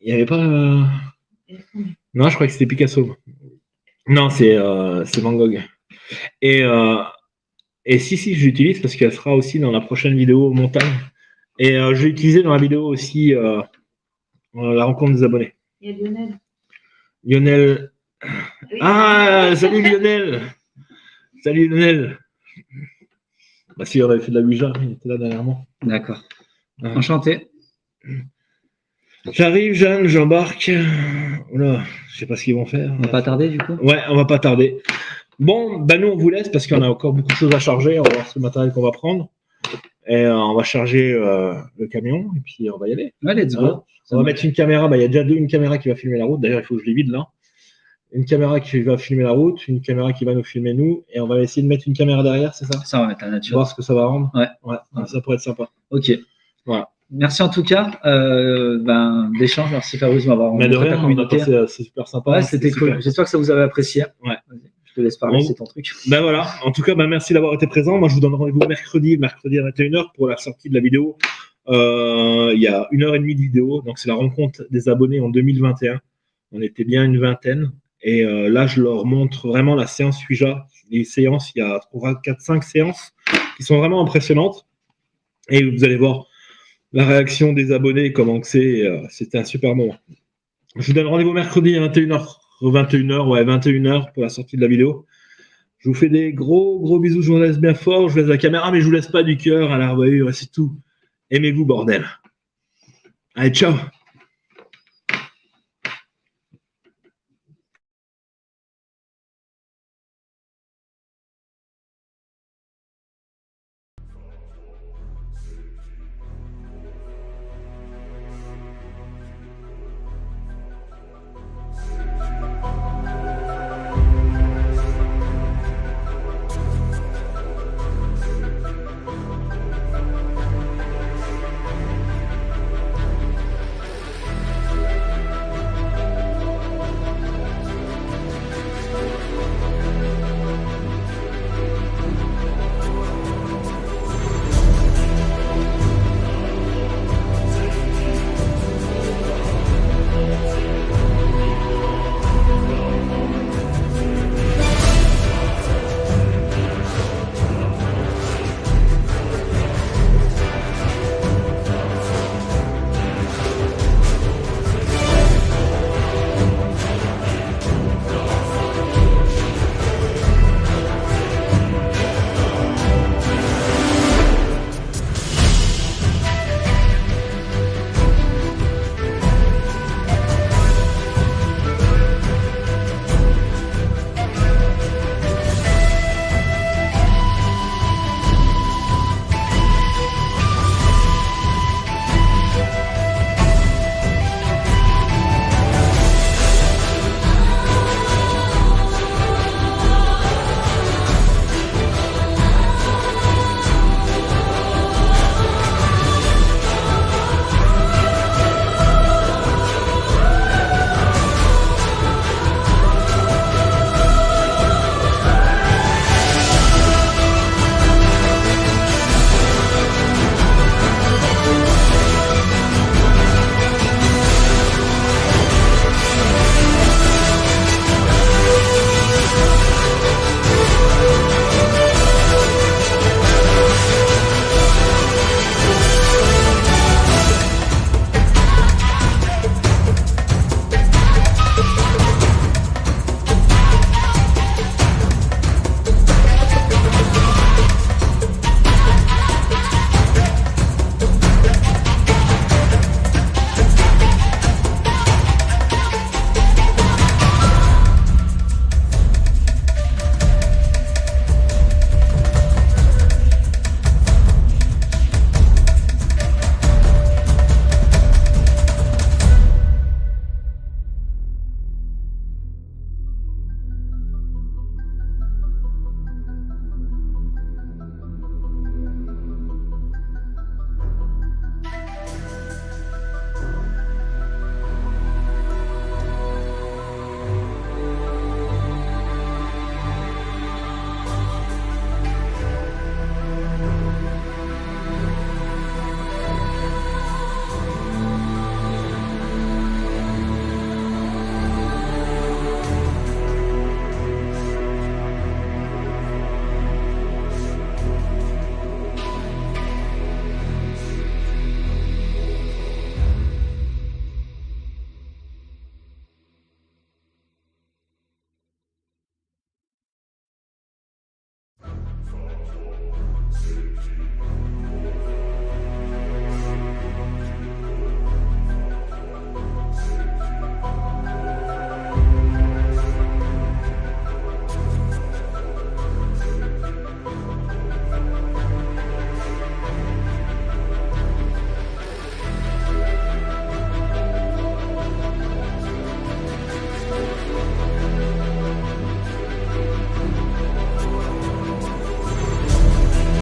Il n'y avait pas. Non, je crois que c'était Picasso. Non, c'est Van Gogh. Et si, je l'utilise parce qu'elle sera aussi dans la prochaine vidéo montagne. Et je l'ai utilisé dans la vidéo aussi la rencontre des abonnés. Il y a Lionel. Lionel. Oui. Ah, salut Lionel. Salut Lionel. Bah si, on avait fait de la Ouija, il était là dernièrement. D'accord. Ouais. Enchanté. J'arrive, Jeanne, j'embarque. Oula, je sais pas ce qu'ils vont faire. On va pas tarder du coup. Ouais, on va pas tarder. Bon, bah nous on vous laisse parce qu'on a encore beaucoup de choses à charger. On va voir ce matériel qu'on va prendre. Et on va charger le camion et puis on va y aller. Ouais, let's go. Voilà. On va mettre une caméra. Bah, il y a déjà une caméra qui va filmer la route. D'ailleurs, il faut que je les vide là. Une caméra qui va filmer la route, une caméra qui va nous filmer nous. Et on va essayer de mettre une caméra derrière, c'est ça? Ça, on va mettre la nature. Voir ce que ça va rendre. Ouais. Ça pourrait être sympa. Ok. Voilà. Merci en tout cas d'échange. Merci Fabrice de m'avoir Mais de rencontré ta rien, on a communauté. passé, c'est super sympa. Ouais, c'était cool. super. J'espère que ça vous avait apprécié. Ouais. Vas-y, je te laisse parler, Bon. c'est ton truc. Ben voilà, en tout cas, merci d'avoir été présent. Moi, je vous donne rendez-vous mercredi à 21h pour la sortie de la vidéo. Il y a 1h30 de vidéo, donc c'est la rencontre des abonnés en 2021. On était bien une vingtaine. Et là, je leur montre vraiment la séance Ouija. Les séances, il y a 4-5 séances qui sont vraiment impressionnantes. Et vous allez voir la réaction des abonnés, comment que c'est. C'était un super moment. Je vous donne rendez-vous mercredi à 21h pour la sortie de la vidéo. Je vous fais des gros bisous. Je vous laisse bien fort. Je vous laisse la caméra, mais je vous laisse pas du cœur à la revoyure. C'est tout. Aimez-vous, bordel. Allez, ciao.